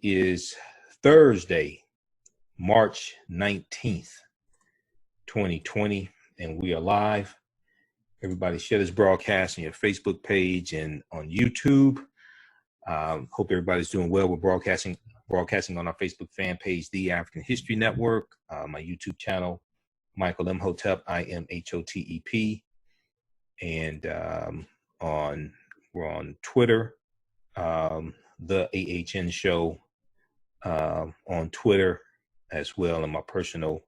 It is Thursday, March 19th, 2020, and we are live. Everybody share this broadcast on your Facebook page and on YouTube. Hope everybody's doing well. We're broadcasting on our Facebook fan page, The African History Network, my YouTube channel, Michael Imhotep, Imhotep, and we're on Twitter, The AHN Show on Twitter as well, and my personal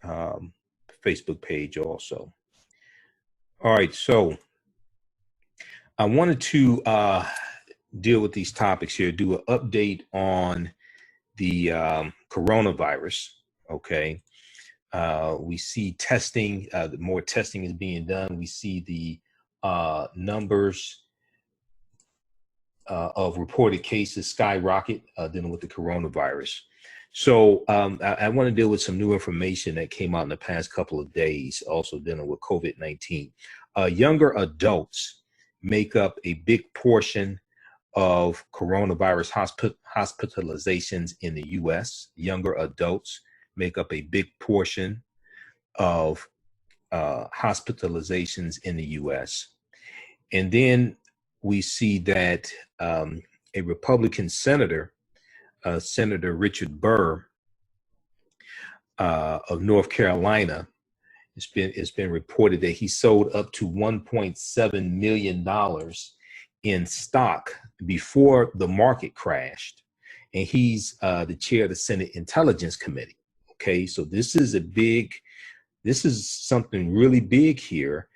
Facebook page also. All right, so I wanted to deal with these topics here, do an update on the coronavirus. Okay, we see testing, more testing is being done. We see the numbers of reported cases skyrocket dealing with the coronavirus. So I want to deal with some new information that came out in the past couple of days, also dealing with COVID-19. Younger adults make up a big portion of coronavirus hospitalizations in the US. Younger adults make up a big portion of hospitalizations in the US. And then we see that a Republican senator, Senator Richard Burr of North Carolina, it's been reported that he sold up to $1.7 million in stock before the market crashed, and he's the chair of the Senate Intelligence Committee. Okay, so this is something really big here,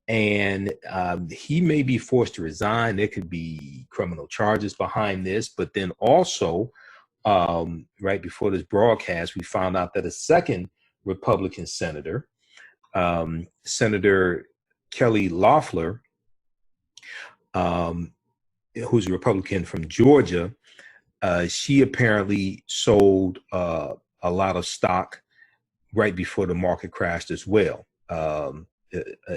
and he may be forced to resign. There could be criminal charges behind this, but then also, right before this broadcast, we found out that a second Republican senator, Senator Kelly Loeffler, who's a Republican from Georgia, she apparently sold a lot of stock right before the market crashed as well.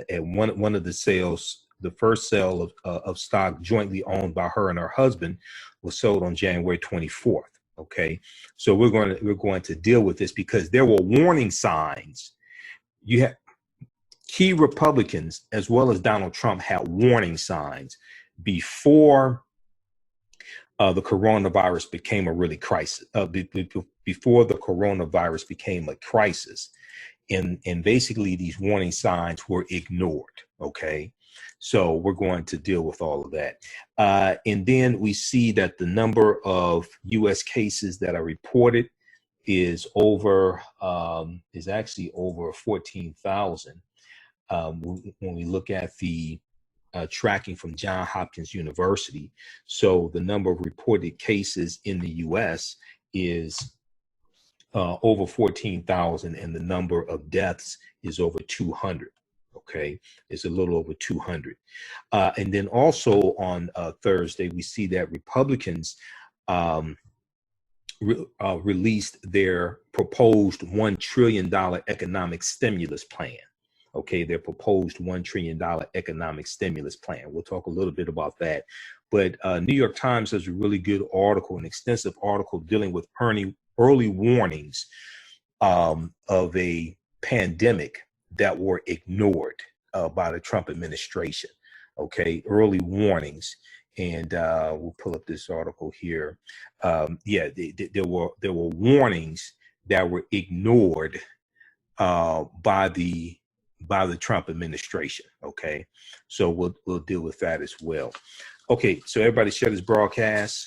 At one of the sales, the first sale of stock jointly owned by her and her husband was sold on January 24th. Okay, so we're going to deal with this because there were warning signs. You have key Republicans as well as Donald Trump had warning signs before the coronavirus became a really crisis. Before the coronavirus became a crisis, and basically these warning signs were ignored. Okay, so we're going to deal with all of that, and then we see that the number of U.S. cases that are reported is actually over 14,000. When we look at the tracking from Johns Hopkins University, so the number of reported cases in the U.S. is over 14,000, and the number of deaths is over 200. Okay, it's a little over 200. And then also on Thursday, we see that Republicans released their proposed $1 trillion economic stimulus plan. Okay, their proposed $1 trillion economic stimulus plan. We'll talk a little bit about that. But New York Times has a really good article, an extensive article dealing with early warnings of a pandemic that were ignored by the Trump administration. Okay, early warnings. And we'll pull up this article here. There were warnings that were ignored by the Trump administration. Okay, so we'll deal with that as well. Okay, so everybody share this broadcast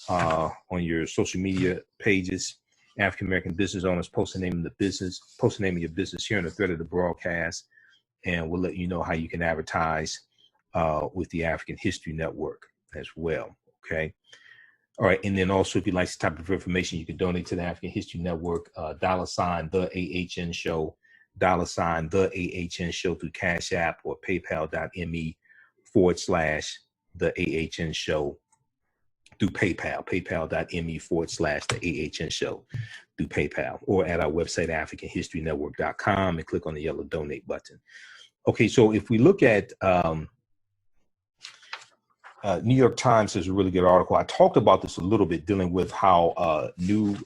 on your social media pages. African American business owners, post the name of the business, post the name of your business here in the thread of the broadcast, and we'll let you know how you can advertise with the African History Network as well. Okay. All right. And then also, if you'd like this type of information, you can donate to the African History Network, $, the AHN Show, $, the AHN Show through Cash App or paypal.me / the AHN Show through PayPal, paypal.me / the AHN Show through PayPal, or at our website, AfricanHistoryNetwork.com, and click on the yellow donate button. Okay, so if we look at New York Times has a really good article. I talked about this a little bit, dealing with how new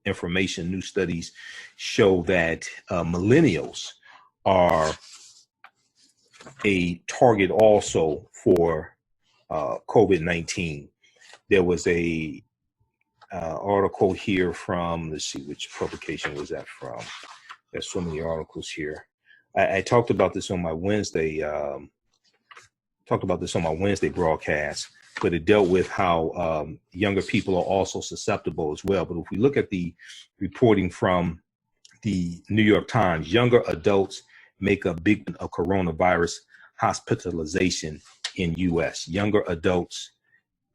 information, new studies show that millennials are a target also for COVID-19. There was a article here from, let's see, which publication was that from? There's so many articles here. I talked about this on my Wednesday. Broadcast, but it dealt with how younger people are also susceptible as well. But if we look at the reporting from the New York Times, younger adults make a big of coronavirus hospitalization in US. Younger adults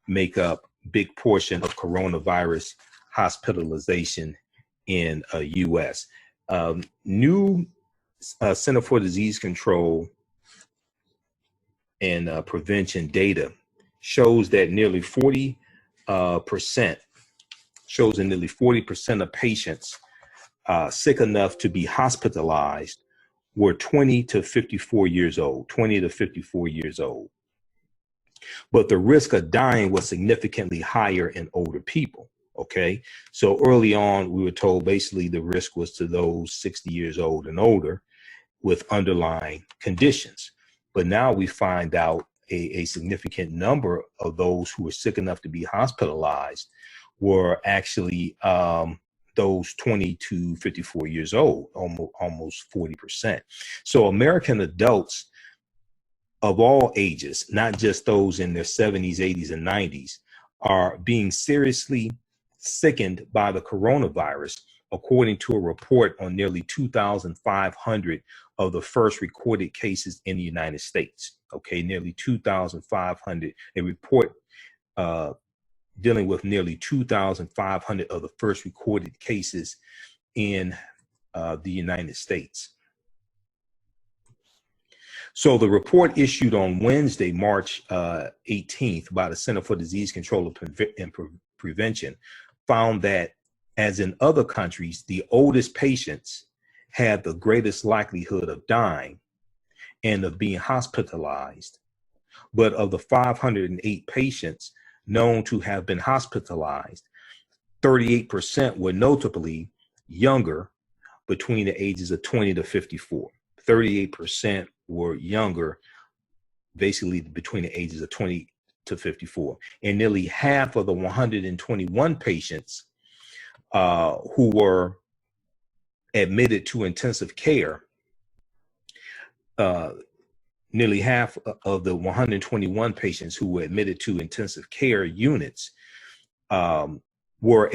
make up big portion of coronavirus hospitalization in US. New Center for Disease Control and prevention data shows that nearly 40% of patients sick enough to be hospitalized were 20 to 54 years old. But the risk of dying was significantly higher in older people. Okay, so early on, we were told basically the risk was to those 60 years old and older with underlying conditions. But now we find out a significant number of those who were sick enough to be hospitalized were actually those 20 to 54 years old, almost 40%. So American adults of all ages, not just those in their 70s, 80s, and 90s, are being seriously sickened by the coronavirus, according to a report on nearly 2,500 of the first recorded cases in the United States. Okay, nearly 2,500. A report dealing with nearly 2,500 of the first recorded cases in the United States. So the report issued on Wednesday, March 18th by the Center for Disease Control and Prevention found that, as in other countries, the oldest patients had the greatest likelihood of dying and of being hospitalized. But of the 508 patients known to have been hospitalized, 38% were notably younger, between the ages of 20 to 54. 38% were younger, basically between the ages of 20 to 54. And nearly half of the 121 patients who were admitted to intensive care, nearly half of the 121 patients who were admitted to intensive care units were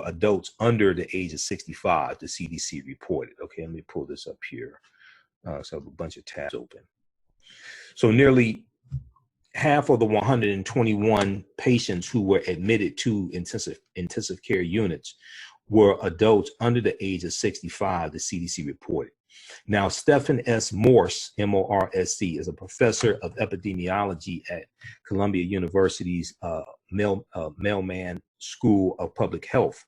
adults under the age of 65, the CDC reported. Okay, let me pull this up here. So I have a bunch of tabs open. So nearly half of the 121 patients who were admitted to intensive care units were adults under the age of 65, the CDC reported. Now, Stephen S. Morse, M-O-R-S-C, is a professor of epidemiology at Columbia University's Mailman School of Public Health.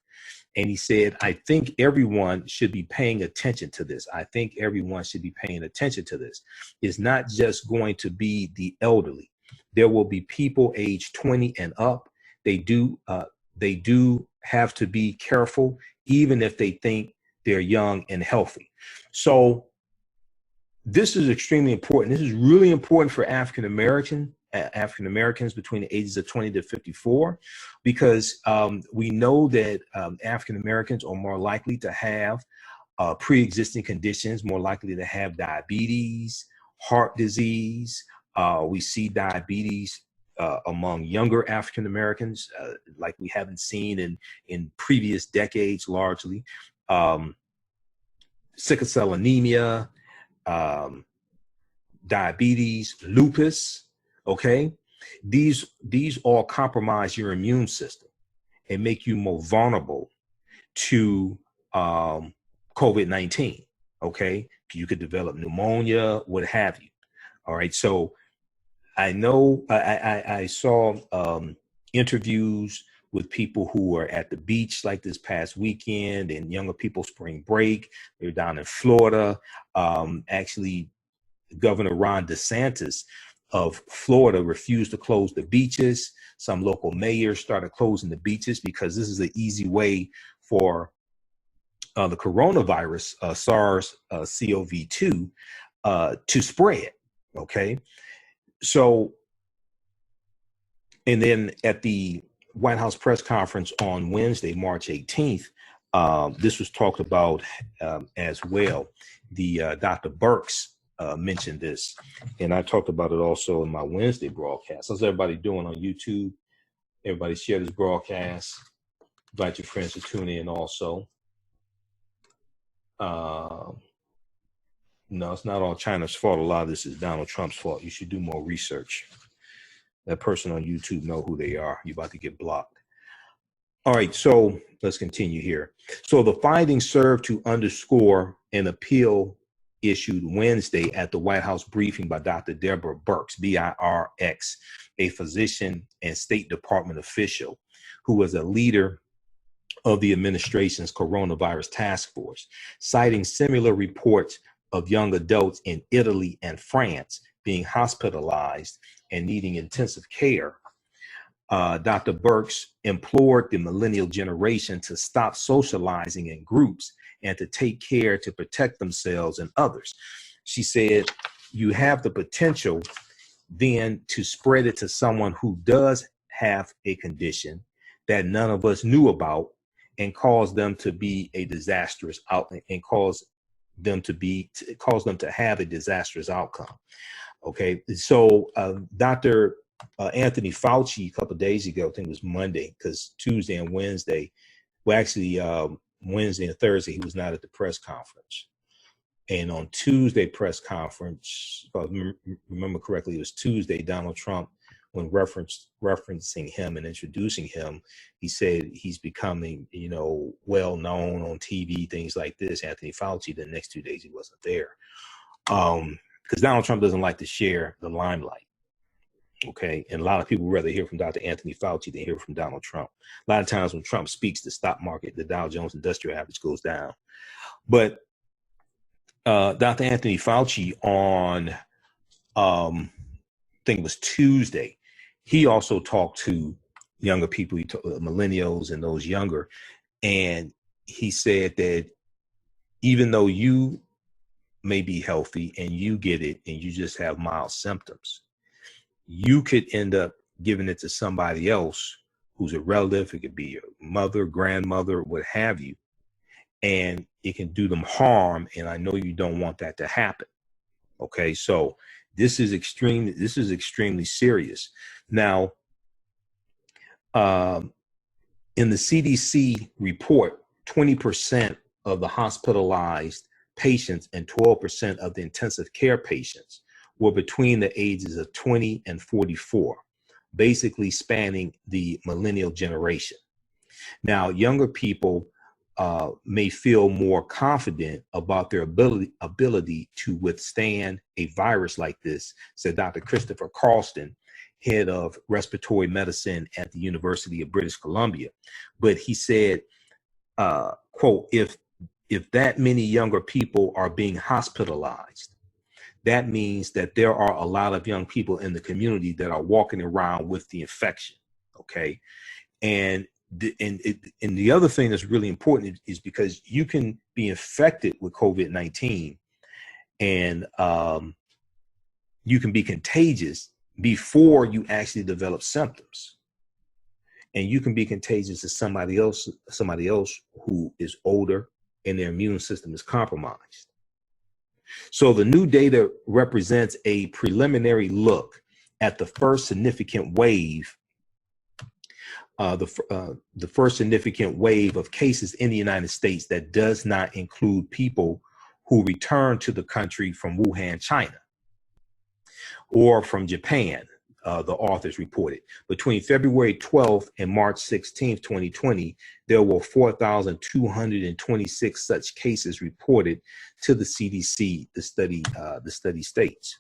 And he said, I think everyone should be paying attention to this. It's not just going to be the elderly. There will be people aged 20 and up. They do have to be careful, even if they think they're young and healthy. So this is extremely important. This is really important for African Americans between the ages of 20 to 54, because we know that African Americans are more likely to have pre-existing conditions, more likely to have diabetes, heart disease. We see diabetes among younger African Americans, like we haven't seen in previous decades, largely. Sickle cell anemia, diabetes, lupus. Okay, these all compromise your immune system and make you more vulnerable to COVID-19. Okay, you could develop pneumonia, what have you. All right, so I know I saw interviews with people who were at the beach like this past weekend, and younger people spring break. They're down in Florida. Actually, Governor Ron DeSantis of Florida refused to close the beaches. Some local mayors started closing the beaches because this is an easy way for the coronavirus, SARS-CoV-2, to spread. Okay. So, and then at the White House press conference on Wednesday, March 18th, this was talked about as well. The Dr. Burks mentioned this, and I talked about it also in my Wednesday broadcast. How's everybody doing on YouTube? Everybody share this broadcast. Invite your friends to tune in also. No, it's not all China's fault. A lot of this is Donald Trump's fault. You should do more research. That person on YouTube know who they are. You're about to get blocked. All right, so let's continue here. So the findings serve to underscore an appeal issued Wednesday at the White House briefing by Dr. Deborah Birx, B-I-R-X, a physician and State Department official who was a leader of the administration's coronavirus task force, citing similar reports of young adults in Italy and France being hospitalized and needing intensive care. Dr. Birx implored the millennial generation to stop socializing in groups and to take care to protect themselves and others. She said, you have the potential then to spread it to someone who does have a condition that none of us knew about and cause them to be a disastrous outcome and cause them to have a disastrous outcome. Okay, so Dr. Anthony Fauci a couple of days ago, I think it was Monday, because Tuesday and Wednesday, well, actually Wednesday and Thursday, he was not at the press conference. And on Tuesday press conference, if I remember correctly, it was Tuesday, Donald Trump, when referencing him and introducing him, he said he's becoming, well known on TV, things like this. Anthony Fauci, the next 2 days he wasn't there. Because Donald Trump doesn't like to share the limelight. Okay. And a lot of people would rather hear from Dr. Anthony Fauci than hear from Donald Trump. A lot of times when Trump speaks, the stock market, the Dow Jones Industrial Average goes down. But Dr. Anthony Fauci on, I think it was Tuesday, he also talked to younger people, millennials and those younger. And he said that even though you may be healthy and you get it and you just have mild symptoms, you could end up giving it to somebody else who's a relative. It could be your mother, grandmother, what have you, and it can do them harm. And I know you don't want that to happen. Okay, so this is extremely serious. Now, in the CDC report, 20% of the hospitalized patients and 12% of the intensive care patients were between the ages of 20 and 44, basically spanning the millennial generation. Now, younger people may feel more confident about their ability to withstand a virus like this, said Dr. Christopher Carlston, head of respiratory medicine at the University of British Columbia. But he said, quote, if that many younger people are being hospitalized, that means that there are a lot of young people in the community that are walking around with the infection. Okay. And the other thing that's really important is because you can be infected with COVID-19 and you can be contagious before you actually develop symptoms. And you can be contagious to somebody else who is older and their immune system is compromised. So the new data represents a preliminary look at the first significant wave the first significant wave of cases in the United States that does not include people who returned to the country from Wuhan, China, or from Japan, the authors reported. Between February 12th and March 16th, 2020, there were 4,226 such cases reported to the CDC, the study states.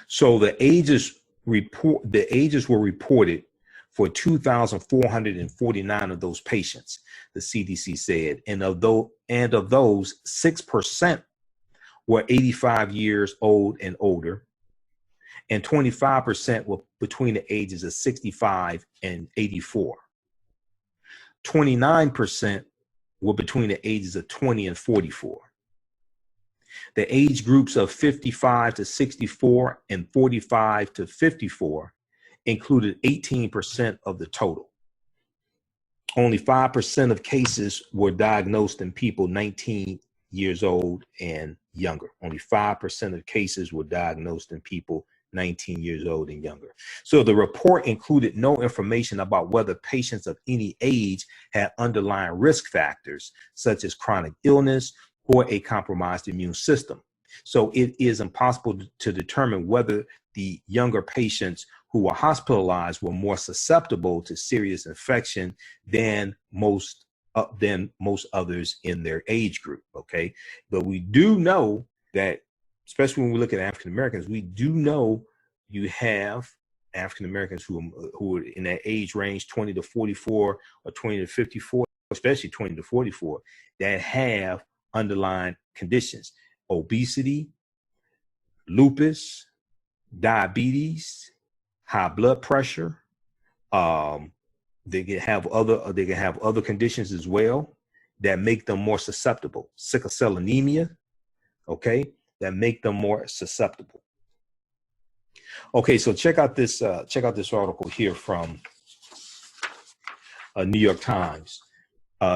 So the ages were reported for 2,449 of those patients, the CDC said, and of those 6% were 85 years old and older, and 25% were between the ages of 65 and 84. 29% were between the ages of 20 and 44. The age groups of 55 to 64 and 45 to 54 included 18% of the total. Only 5% of cases were diagnosed in people 19 years old and younger. Only 5% of cases were diagnosed in people 19 years old and younger. So the report included no information about whether patients of any age had underlying risk factors, such as chronic illness or a compromised immune system. So it is impossible to determine whether the younger patients who were hospitalized were more susceptible to serious infection than most others in their age group. Okay, but we do know that, especially when we look at African Americans, we do know you have African Americans who are in that age range, 20 to 44 or 20 to 54, especially 20 to 44, that have underlying conditions: obesity, lupus, diabetes, high blood pressure. They can have other conditions as well that make them more susceptible. Sickle cell anemia, okay, that make them more susceptible. Okay, so check out this article here from New York Times.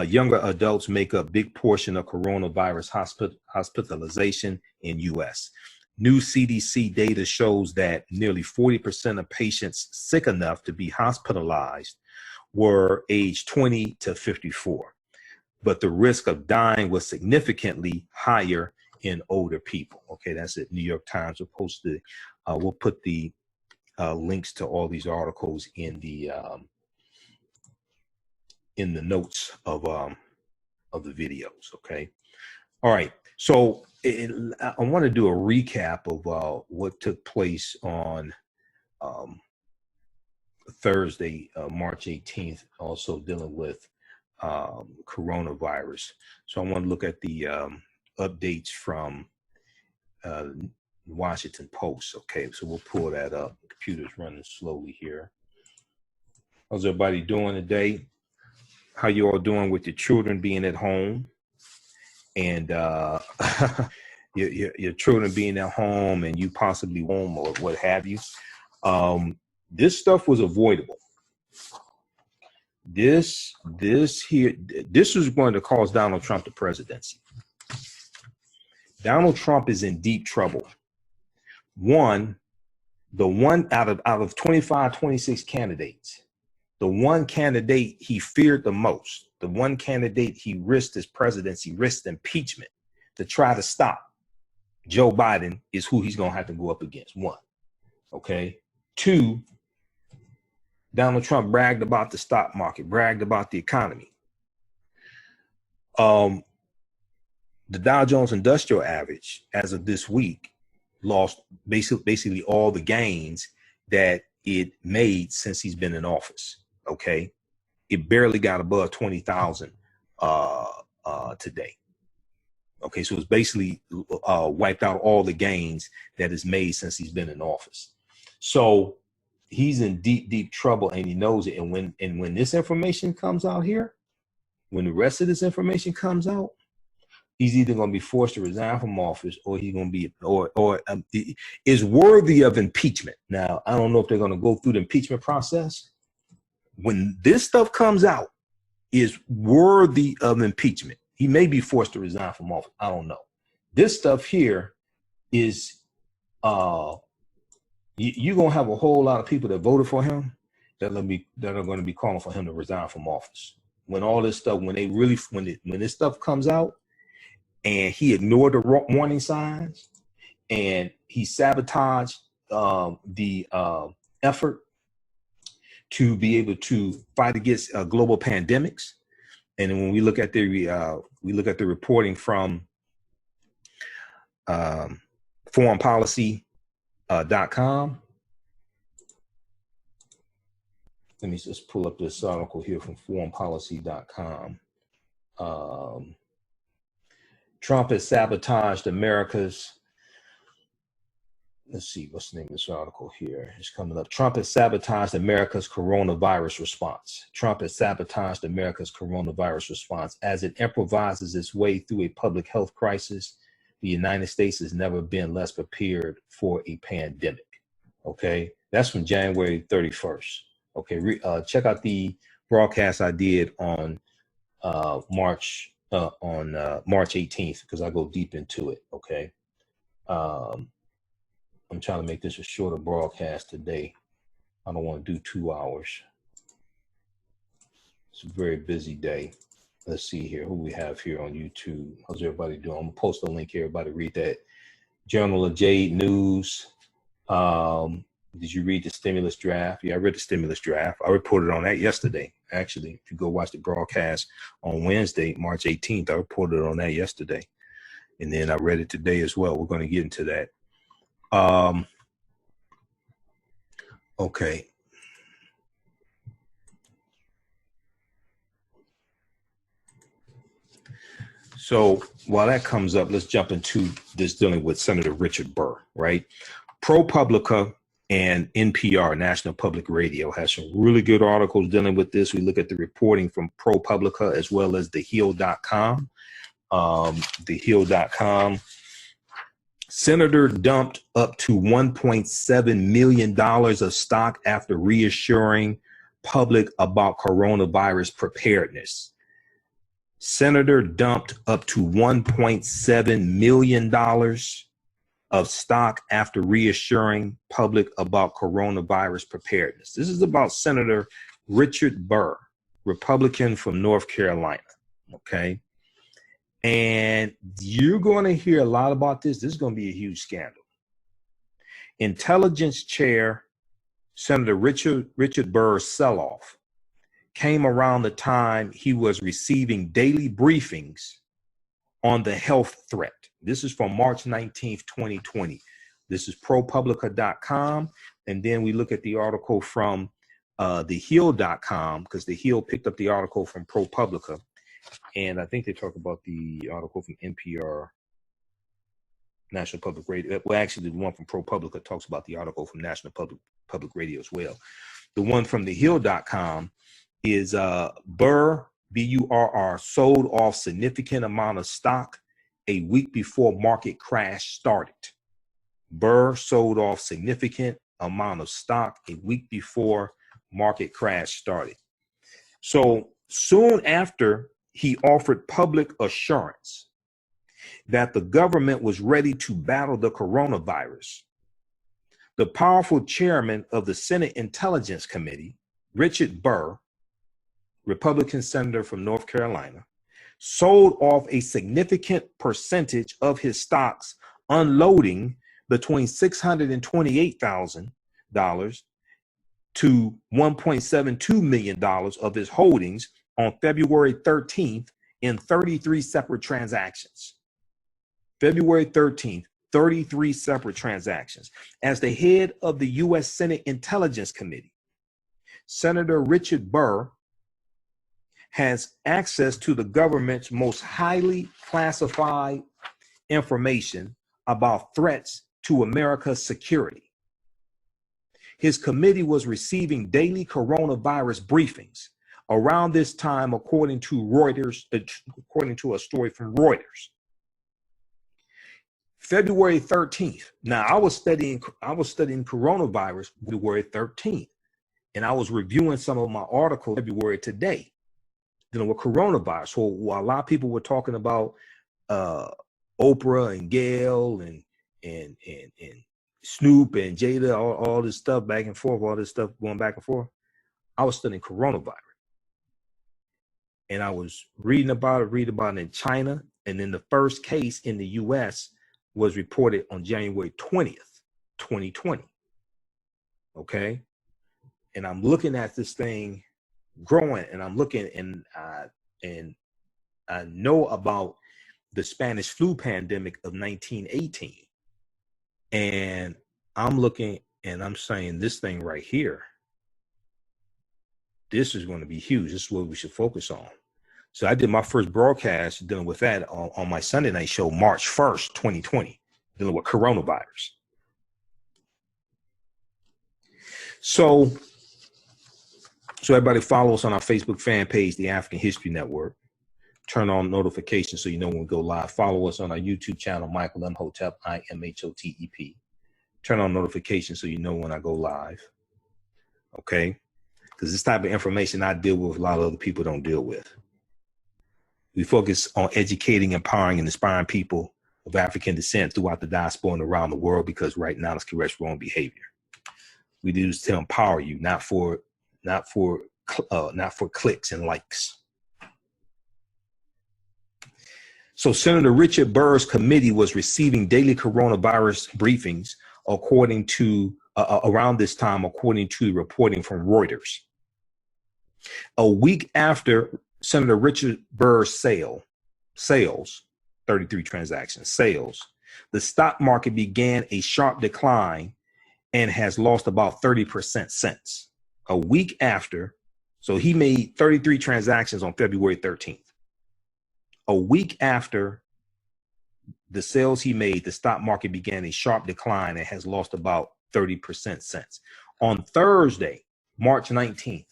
Younger adults make up big portion of coronavirus hospitalization in US. New CDC data shows that nearly 40% of patients sick enough to be hospitalized were aged 20 to 54, but the risk of dying was significantly higher in older people. Okay, that's it. New York Times will post the. We'll put the links to all these articles in the notes of the videos. Okay. All right. So I want to do a recap of what took place on Thursday, March 18th, also dealing with coronavirus. So I want to look at the updates from Washington Post. Okay, so we'll pull that up. The computer's running slowly here. How's everybody doing today? How you all doing with your children being at home? And your children being at home and you possibly home or what have you. This stuff was avoidable. This is going to cause Donald Trump the presidency. Donald Trump is in deep trouble. The one out of 25, 26 candidates, the one candidate he feared the most, the one candidate he risked his presidency, risked impeachment to try to stop, Joe Biden, is who he's going to have to go up against. One. Okay. Two, Donald Trump bragged about the stock market, bragged about the economy. The Dow Jones Industrial Average, as of this week, lost basically all the gains that it made since he's been in office. Okay, it barely got above 20,000 today. Okay, so it's basically wiped out all the gains that is made since he's been in office. So he's in deep trouble, and he knows it. And when this information comes out here, when the rest of this information comes out, he's either going to be forced to resign from office, or he's going to be, is worthy of impeachment. Now, I don't know if they're going to go through the impeachment process. When this stuff comes out, is worthy of impeachment. He may be forced to resign from office. I don't know. This stuff here is, you're going to have a whole lot of people that voted for him that are going to be calling for him to resign from office. When all this stuff, when this stuff comes out, and he ignored the warning signs, and he sabotaged the effort to be able to fight against global pandemics. And then when we look at the reporting from foreignpolicy.com. Let me just pull up this article here from foreignpolicy.com. Trump has sabotaged America's, let's see, what's the name of this article here? It's coming up. Trump has sabotaged America's coronavirus response. Trump has sabotaged America's coronavirus response. As it improvises its way through a public health crisis, the United States has never been less prepared for a pandemic. Okay, that's from January 31st. Okay, check out the broadcast I did on March 18th, because I go deep into it. Okay. I'm trying to make this a shorter broadcast today. I don't want to do 2 hours. It's a very busy day. Let's see here who we have here on YouTube. How's everybody doing? I'm gonna post a link here. Everybody read that. Journal of Jade News. Did you read the stimulus draft? Yeah, I read the stimulus draft. I reported on that yesterday. Actually, if you go watch the broadcast on Wednesday, March 18th, I reported on that yesterday. And then I read it today as well. We're going to get into that. Okay. So while that comes up, let's jump into this dealing with Senator Richard Burr, right? ProPublica and NPR, National Public Radio, has some really good articles dealing with this. We look at the reporting from ProPublica as well as thehill.com. Thehill.com. Senator dumped up to $1.7 million of stock after reassuring public about coronavirus preparedness. Senator dumped up to $1.7 million of stock after reassuring public about coronavirus preparedness. This is about Senator Richard Burr, Republican from North Carolina. Okay. And you're going to hear a lot about this. This is going to be a huge scandal. Intelligence Chair Senator Richard Burr's sell-off came around the time he was receiving daily briefings on the health threat. This is from March 19th, 2020. This is ProPublica.com. And then we look at the article from thehill.com, because the Hill picked up the article from ProPublica. And I think they talk about the article from NPR, National Public Radio. Well, actually, the one from ProPublica talks about the article from National Public Radio as well. The one from thehill.com is Burr, B-U-R-R, sold off significant amount of stock a week before market crash started. Burr sold off significant amount of stock a week before market crash started. So soon after, he offered public assurance that the government was ready to battle the coronavirus. The powerful chairman of the Senate Intelligence Committee, Richard Burr, Republican senator from North Carolina, sold off a significant percentage of his stocks, unloading between $628,000 to $1.72 million of his holdings on February 13th in 33 separate transactions. February 13th, 33 separate transactions. As the head of the U.S. Senate Intelligence Committee, Senator Richard Burr has access to the government's most highly classified information about threats to America's security. His committee was receiving daily coronavirus briefings around this time, according to Reuters, according to a story from Reuters. February 13th. Now, I was studying coronavirus February 13th, and I was reviewing some of my articles February today dealing with coronavirus. So while a lot of people were talking about Oprah and Gail and Snoop and Jada, all this stuff back and forth, all this stuff going back and forth, I was studying coronavirus. And I was reading about it in China. And then the first case in the US was reported on January 20th, 2020. Okay. And I'm looking at this thing growing, and I'm looking, and I know about the Spanish flu pandemic of 1918. And I'm looking and I'm saying, this thing right here, this is going to be huge. This is what we should focus on. So I did my first broadcast dealing with that on my Sunday night show, March 1st, 2020, dealing with coronavirus. So everybody follow us on our Facebook fan page, the African History Network. Turn on notifications so you know when we go live. Follow us on our YouTube channel, Michael Imhotep, Imhotep. Turn on notifications so you know when I go live. Okay? Because this type of information I deal with, a lot of other people don't deal with. We focus on educating, empowering, and inspiring people of African descent throughout the diaspora and around the world, because right now it's correct wrong behavior. We do this to empower you, not for clicks and likes. So Senator Richard Burr's committee was receiving daily coronavirus briefings according to around this time, according to reporting from Reuters. A week after Senator Richard Burr's sales, 33 transactions, sales, the stock market began a sharp decline and has lost about 30% since. A week after, so he made 33 transactions on February 13th. A week after the sales he made, the stock market began a sharp decline and has lost about 30% since. On Thursday, March 19th,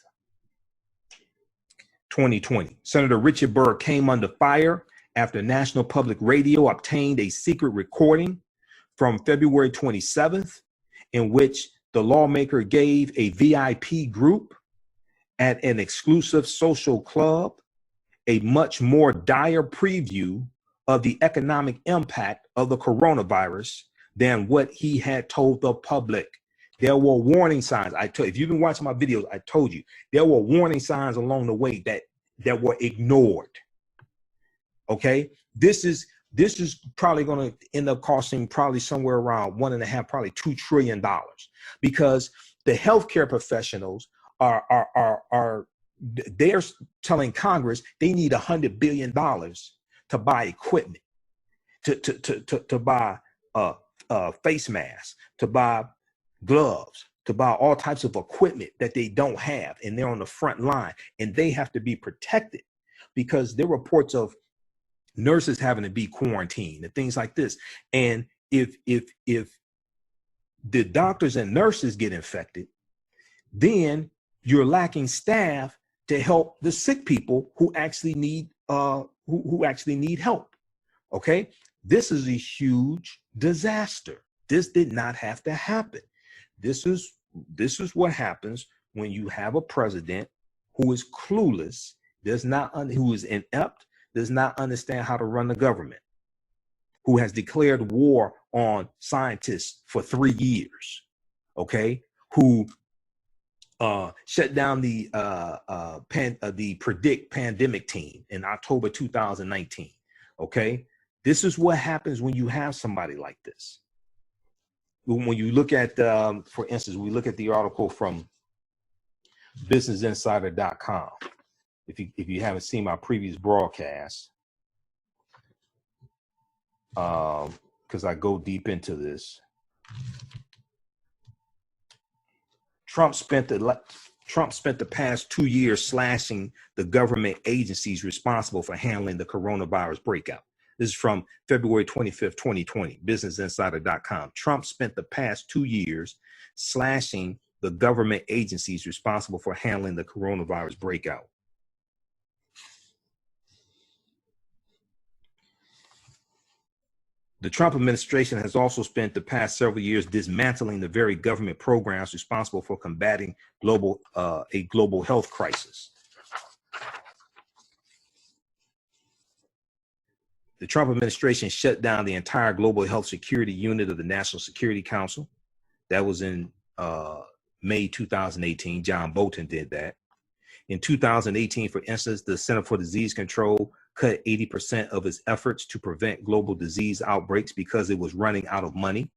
2020, Senator Richard Burr came under fire after National Public Radio obtained a secret recording from February 27th in which the lawmaker gave a VIP group at an exclusive social club a much more dire preview of the economic impact of the coronavirus than what he had told the public. There were warning signs. If you've been watching my videos, I told you there were warning signs along the way that were ignored. Okay, this is probably going to end up costing probably somewhere around $1.5, probably $2 trillion, because the healthcare professionals are they're telling Congress they need $100 billion to buy equipment, to buy face masks, to buy gloves, to buy all types of equipment that they don't have, and they're on the front line, and they have to be protected because there are reports of nurses having to be quarantined and things like this. And if the doctors and nurses get infected, then you're lacking staff to help the sick people who actually need help. Okay, this is a huge disaster. This did not have to happen. This is what happens when you have a president who is clueless, who is inept, does not understand how to run the government, who has declared war on scientists for 3 years, okay, who shut down the Predict pandemic team in October 2019, okay? This is what happens when you have somebody like this. When you look at, for instance, we look at the article from businessinsider.com. If you haven't seen my previous broadcast, because I go deep into this. Trump spent the past 2 years slashing the government agencies responsible for handling the coronavirus breakout. This is from February 25th, 2020, businessinsider.com. Trump spent the past 2 years slashing the government agencies responsible for handling the coronavirus breakout. The Trump administration has also spent the past several years dismantling the very government programs responsible for combating a global health crisis. The Trump administration shut down the entire global health security unit of the National Security Council. That was in May 2018. John Bolton did that. In 2018, for instance, the Center for Disease Control cut 80% of its efforts to prevent global disease outbreaks because it was running out of money.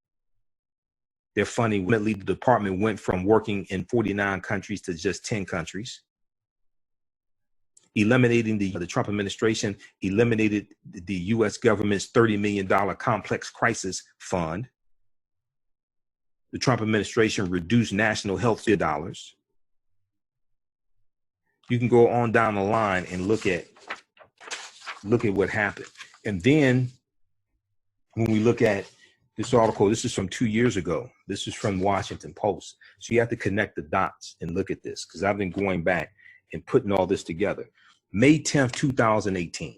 Their funding, the department went from working in 49 countries to just 10 countries. Eliminating the Trump administration eliminated the U.S. government's $30 million complex crisis fund. The Trump administration reduced national health care dollars. You can go on down the line and look at look at what happened. And then when we look at this article, this is from 2 years ago. This is from Washington Post. So you have to connect the dots and look at this, because I've been going back and putting all this together. May 10th, 2018,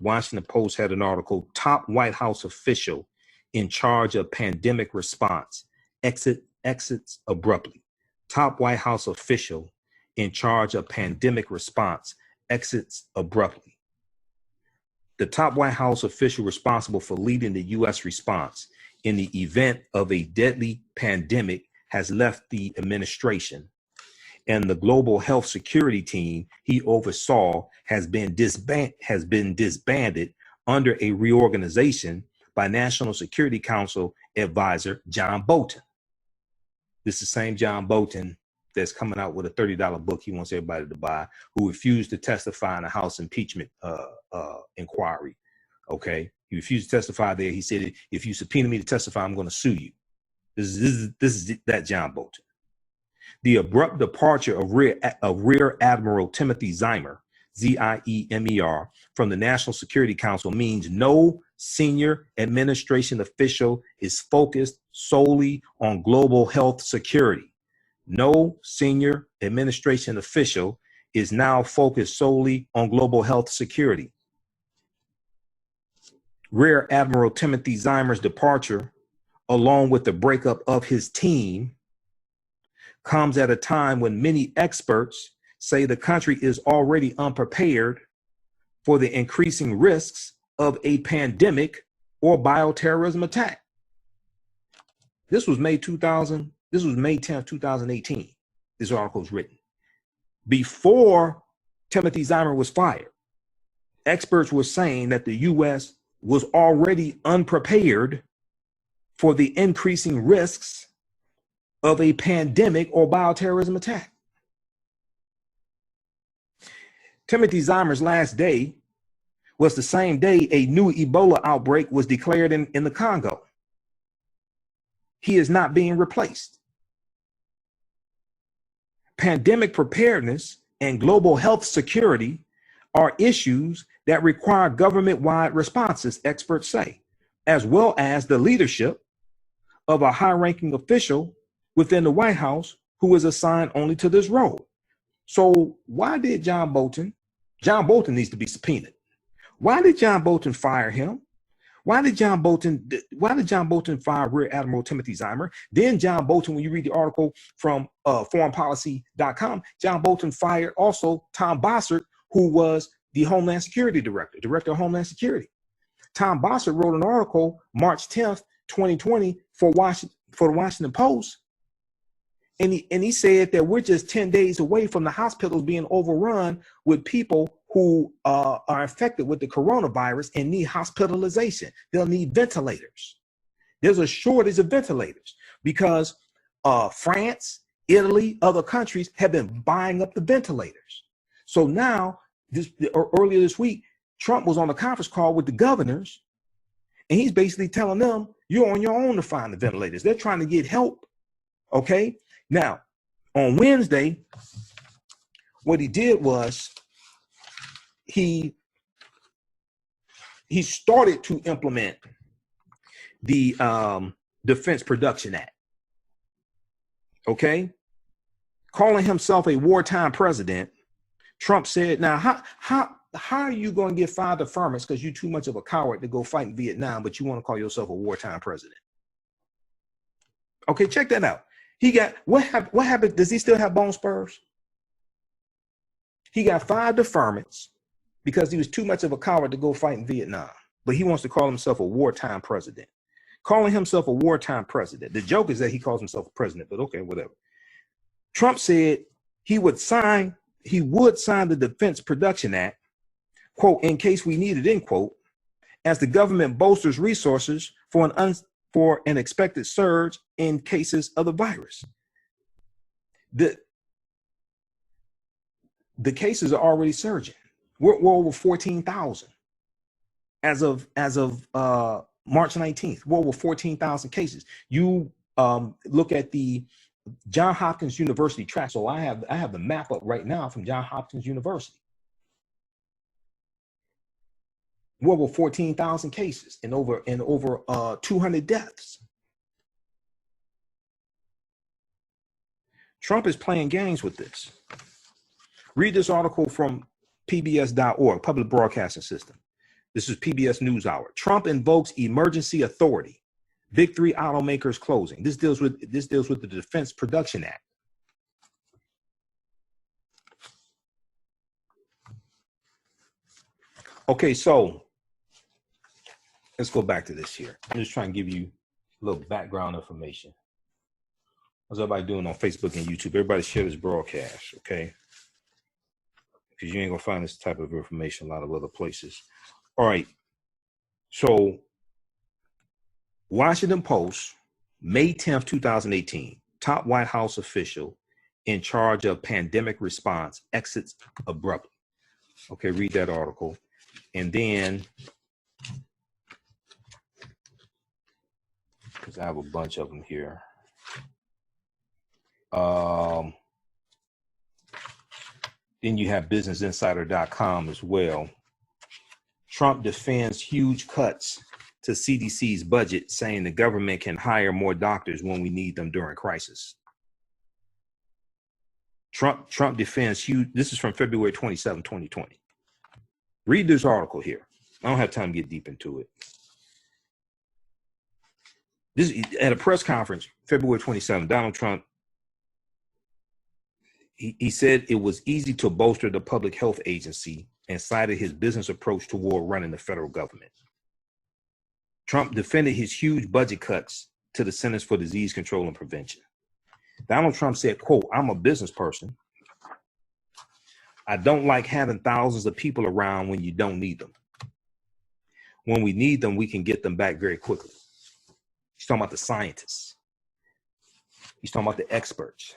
Washington Post had an article, top White House official in charge of pandemic response exits abruptly. Top White House official in charge of pandemic response exits abruptly. The top White House official responsible for leading the U.S. response in the event of a deadly pandemic has left the administration, and the global health security team he oversaw has been disbanded under a reorganization by National Security Council advisor John Bolton. This is the same John Bolton that's coming out with a $30 book he wants everybody to buy, who refused to testify in a House impeachment inquiry. Okay, he refused to testify there. He said, if you subpoena me to testify, I'm going to sue you. This is that John Bolton. The abrupt departure of Rear Admiral Timothy Zeimer, Z-I-E-M-E-R, from the National Security Council means no senior administration official is focused solely on global health security. No senior administration official is now focused solely on global health security. Rear Admiral Timothy Zeimer's departure, along with the breakup of his team, comes at a time when many experts say the country is already unprepared for the increasing risks of a pandemic or bioterrorism attack. This was May 10th, 2018. This article was written. Before Timothy Zeimer was fired, experts were saying that the U.S. was already unprepared for the increasing risks of a pandemic or bioterrorism attack. Timothy Zeimer's last day was the same day a new Ebola outbreak was declared in the Congo. He is not being replaced. Pandemic preparedness and global health security are issues that require government-wide responses, experts say, as well as the leadership of a high-ranking official within the White House who is assigned only to this role. So why did John Bolton needs to be subpoenaed. Why did John Bolton fire him? Why did John Bolton fire Rear Admiral Timothy Zeimer? Then John Bolton, when you read the article from foreignpolicy.com, John Bolton fired also Tom Bossert, who was the Homeland Security Director of Homeland Security. Tom Bossert wrote an article March 10th, 2020 for the Washington Post. And he said that we're just 10 days away from the hospitals being overrun with people who are infected with the coronavirus and need hospitalization. They'll need ventilators. There's a shortage of ventilators because France, Italy, other countries have been buying up the ventilators. So now, earlier this week, Trump was on a conference call with the governors, and he's basically telling them, you're on your own to find the ventilators. They're trying to get help, okay? Now, on Wednesday, what he did was he started to implement the Defense Production Act, okay? Calling himself a wartime president, Trump said, now, how are you going to get 5 deferments because you're too much of a coward to go fight in Vietnam, but you want to call yourself a wartime president? Okay, check that out. He got, what happened? Does he still have bone spurs? He got 5 deferments because he was too much of a coward to go fight in Vietnam, but he wants to call himself a wartime president. Calling himself a wartime president. The joke is that he calls himself a president, but okay, whatever. Trump said he would sign the Defense Production Act, quote, in case we need it, end quote, as the government bolsters resources for an expected surge in cases of the virus. The cases are already surging. We're over 14,000 as of March 19th. We're over 14,000 cases. You look at the Johns Hopkins University track. So I have the map up right now from Johns Hopkins University. Well, over 14,000 cases and over 200 deaths. Trump is playing games with this. Read this article from pbs.org, Public Broadcasting System. This is PBS NewsHour. Trump invokes emergency authority. Big three automakers closing. This deals with the Defense Production Act. Okay, so let's go back to this here. I'm just trying to give you a little background information. How's everybody doing on Facebook and YouTube? Everybody share this broadcast, okay? Because you ain't gonna find this type of information a lot of other places. All right. So Washington Post, May 10th, 2018, top White House official in charge of pandemic response exits abruptly. Okay, read that article. And then, because I have a bunch of them here. Then you have businessinsider.com as well. Trump defends huge cuts to CDC's budget, saying the government can hire more doctors when we need them during crisis. Trump defends huge. This is from February 27, 2020. Read this article here. I don't have time to get deep into it. This at a press conference, February 27, Donald Trump, he said it was easy to bolster the public health agency and cited his business approach toward running the federal government. Trump defended his huge budget cuts to the Centers for Disease Control and Prevention. Donald Trump said, quote, "I'm a business person. I don't like having thousands of people around when you don't need them. When we need them, we can get them back very quickly." He's talking about the scientists. He's talking about the experts.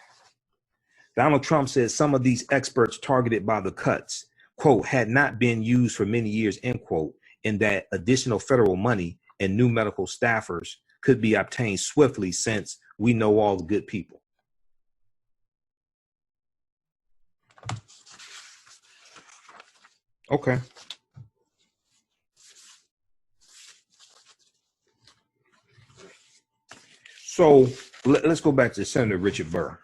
Donald Trump says some of these experts targeted by the cuts, quote, "had not been used for many years," end quote, and that additional federal money and new medical staffers could be obtained swiftly since we know all the good people. Okay. So let's go back to Senator Richard Burr.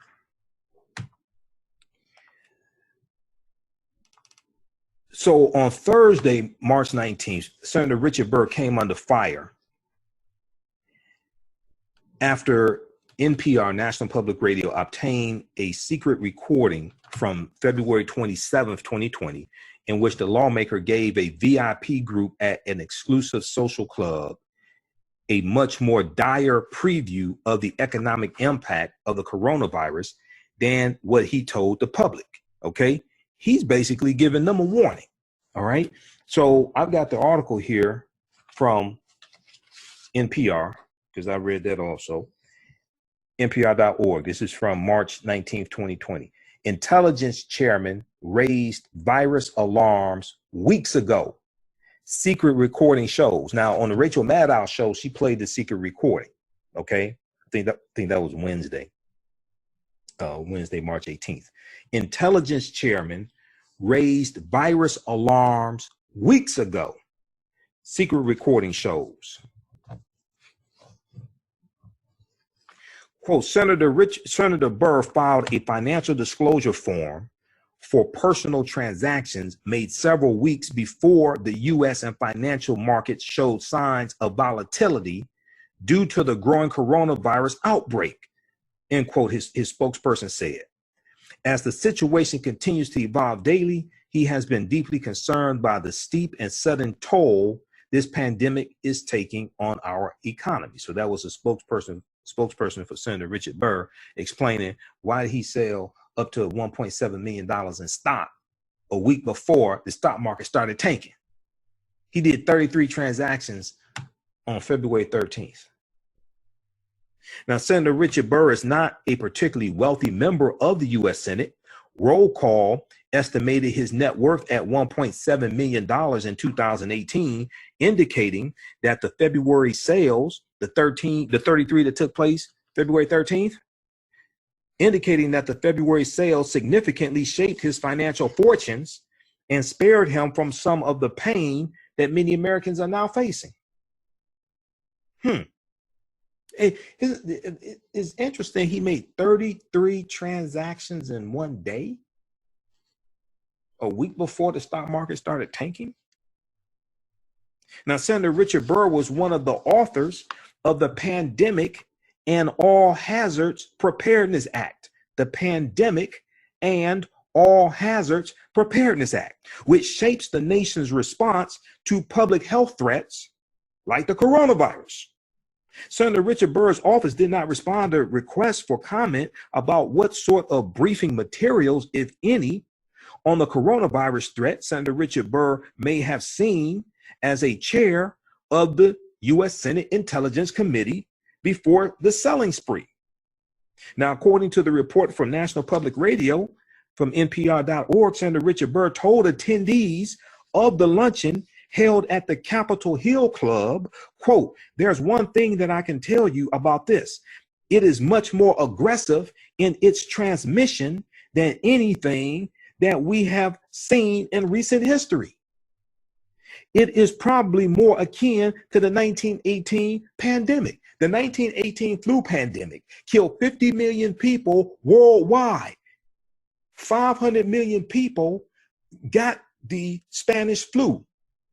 So on Thursday, March 19th, Senator Richard Burr came under fire after NPR, National Public Radio, obtained a secret recording from February 27th, 2020, in which the lawmaker gave a VIP group at an exclusive social club a much more dire preview of the economic impact of the coronavirus than what he told the public, okay? He's basically giving them a warning, all right? So I've got the article here from NPR, because I read that also, NPR.org. This is from March 19th, 2020. Intelligence chairman raised virus alarms weeks ago. Secret recording shows. Now, on the Rachel Maddow show, she played the secret recording, okay? I think that was Wednesday, March 18th. Intelligence chairman raised virus alarms weeks ago. Secret recording shows. Quote, Senator Burr filed a financial disclosure form for personal transactions made several weeks before the U.S. and financial markets showed signs of volatility due to the growing coronavirus outbreak, end quote, his spokesperson said. As the situation continues to evolve daily, he has been deeply concerned by the steep and sudden toll this pandemic is taking on our economy. So that was a spokesperson for Senator Richard Burr explaining why he sell up to $1.7 million in stock a week before the stock market started tanking. He did 33 transactions on February 13th. Now, Senator Richard Burr is not a particularly wealthy member of the U.S. Senate. Roll call estimated his net worth at $1.7 million in 2018, indicating that the February sales, the 33 that took place February 13th, indicating that the February sales significantly shaped his financial fortunes and spared him from some of the pain that many Americans are now facing. It's interesting. He made 33 transactions in one day, a week before the stock market started tanking. Now, Senator Richard Burr was one of the authors of the Pandemic and All Hazards Preparedness Act, the Pandemic and All Hazards Preparedness Act, which shapes the nation's response to public health threats like the coronavirus. Senator Richard Burr's office did not respond to requests for comment about what sort of briefing materials, if any, on the coronavirus threat Senator Richard Burr may have seen as a chair of the U.S. Senate Intelligence Committee before the selling spree. Now, according to the report from National Public Radio from NPR.org, Senator Richard Burr told attendees of the luncheon held at the Capitol Hill Club, quote, "There's one thing that I can tell you about this. It is much more aggressive in its transmission than anything that we have seen in recent history. It is probably more akin to the 1918 pandemic. The 1918 flu pandemic killed 50 million people worldwide. 500 million people got the Spanish flu,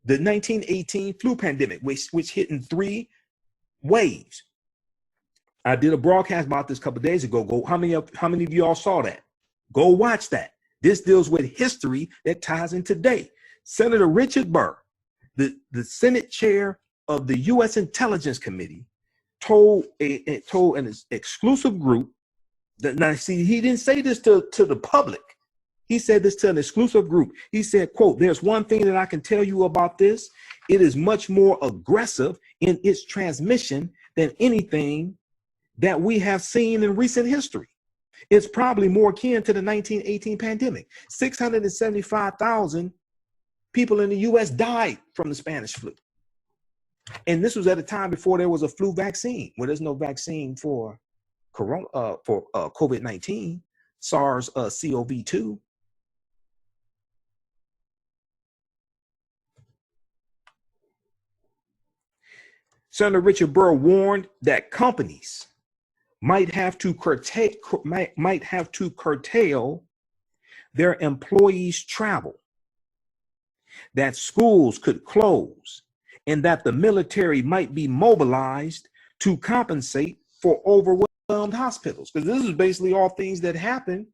the 1918 flu pandemic, which hit in 3 waves. I did a broadcast about this a couple of days ago. How many of y'all saw that? Go watch that. This deals with history that ties in today. Senator Richard Burr, the Senate chair of the U.S. Intelligence Committee, told an exclusive group that, now see, he didn't say this to the public. He said this to an exclusive group. He said, quote, "There's one thing that I can tell you about this. It is much more aggressive in its transmission than anything that we have seen in recent history. It's probably more akin to the 1918 pandemic. 675,000 people in the U.S. died from the Spanish flu. And this was at a time before there was a flu vaccine. Well, there's no vaccine for COVID-19, SARS-CoV-2. Senator Richard Burr warned that companies might have to curtail their employees' travel, that schools could close, and that the military might be mobilized to compensate for overwhelmed hospitals. Because this is basically all things that happened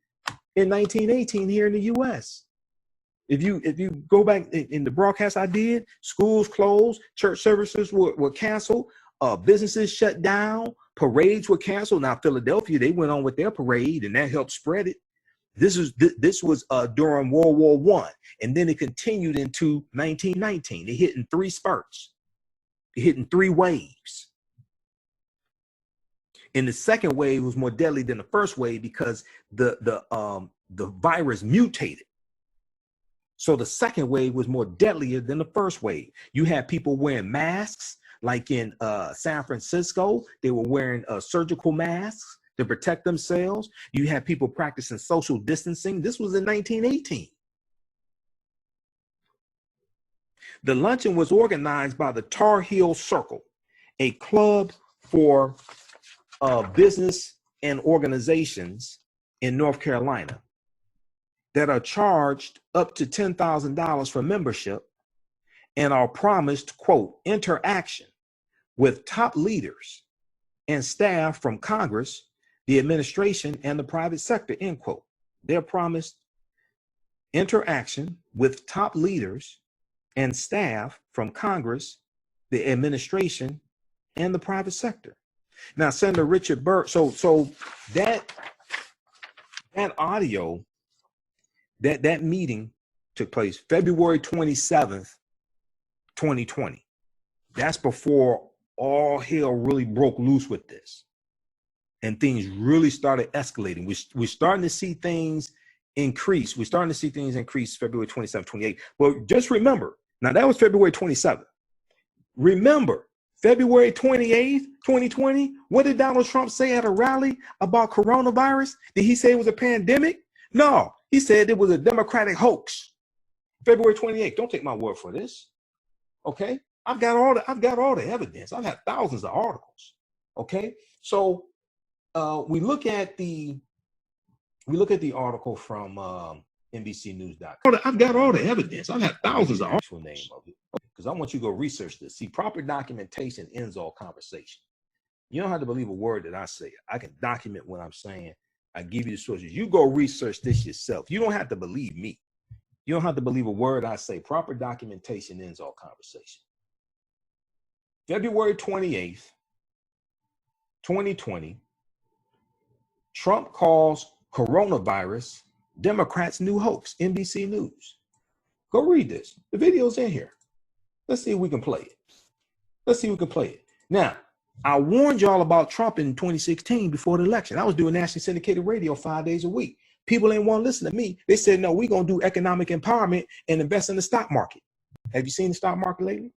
in 1918 here in the U.S. If you go back in the broadcast I did, schools closed, church services were canceled, businesses shut down, parades were canceled. Now, Philadelphia, they went on with their parade, and that helped spread it. This was during World War I, and then it continued into 1919. It hit in 3 spurts. It hit in 3 waves. And the second wave was more deadly than the first wave because the virus mutated. So the second wave was more deadlier than the first wave. You had people wearing masks, like in San Francisco. They were wearing surgical masks to protect themselves. You had people practicing social distancing. This was in 1918. The luncheon was organized by the Tar Heel Circle, a club for business and organizations in North Carolina that are charged up to $10,000 for membership and are promised, quote, interaction with top leaders and staff from Congress, the administration, and the private sector, end quote. They're promised interaction with top leaders and staff from Congress, the administration, and the private sector. Now, Senator Richard Burr, so that audio, that meeting took place February 27th, 2020. That's before all hell really broke loose with this. And things really started escalating. We're starting to see things increase. We're starting to see things increase February 27th, 28th. But just remember, now that was February 27th. Remember, February 28th, 2020, what did Donald Trump say at a rally about coronavirus? Did he say it was a pandemic? No, he said it was a Democratic hoax. February 28th, don't take my word for this. Okay, I've got all the evidence. I've had thousands of articles. Okay, so we look at the article from NBCnews.com. I've got all the evidence. I've had thousands of actual name of it because I want you to go research this. See, proper documentation ends all conversation. You don't have to believe a word that I say. I can document what I'm saying. I give you the sources. You go research this yourself. You don't have to believe me. You don't have to believe a word I say. Proper documentation ends all conversation. February 28th, 2020, Trump calls coronavirus Democrats' new hoax, NBC News. Go read this. The video's in here. Let's see if we can play it. Let's see if we can play it. Now, I warned y'all about Trump in 2016 before the election. I was doing nationally syndicated radio 5 days a week. People ain't want to listen to me. They said, no, we're going to do economic empowerment and invest in the stock market. Have you seen the stock market lately?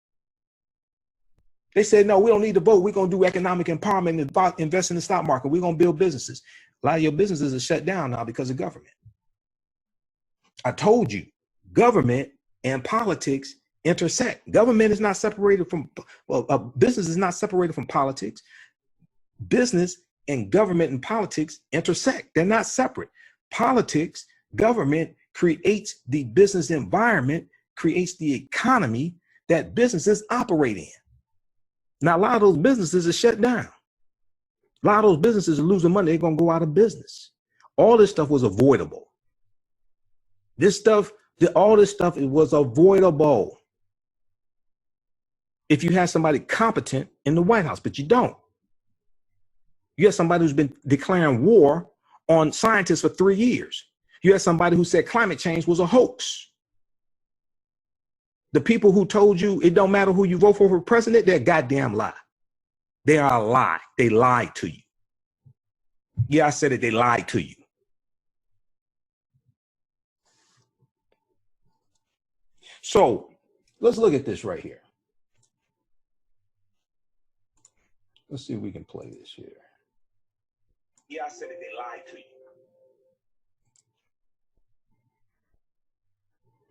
They said, no, we don't need to vote. We're going to do economic empowerment and invest in the stock market. We're going to build businesses. A lot of your businesses are shut down now because of government. I told you, government and politics intersect. Government is not separated from, business is not separated from politics. Business and government and politics intersect. They're not separate. Politics, government creates the business environment, creates the economy that businesses operate in. Now, a lot of those businesses are shut down. A lot of those businesses are losing money. They're going to go out of business. All this stuff was avoidable. All this stuff, it was avoidable if you had somebody competent in the White House, but you don't. You have somebody who's been declaring war on scientists for 3 years. You have somebody who said climate change was a hoax. The people who told you it don't matter who you vote for president, they're a goddamn lie. They are a lie. They lied to you. Yeah, I said it. They lied to you. So let's look at this right here. Let's see if we can play this here. Yeah, I said it. They lied to you.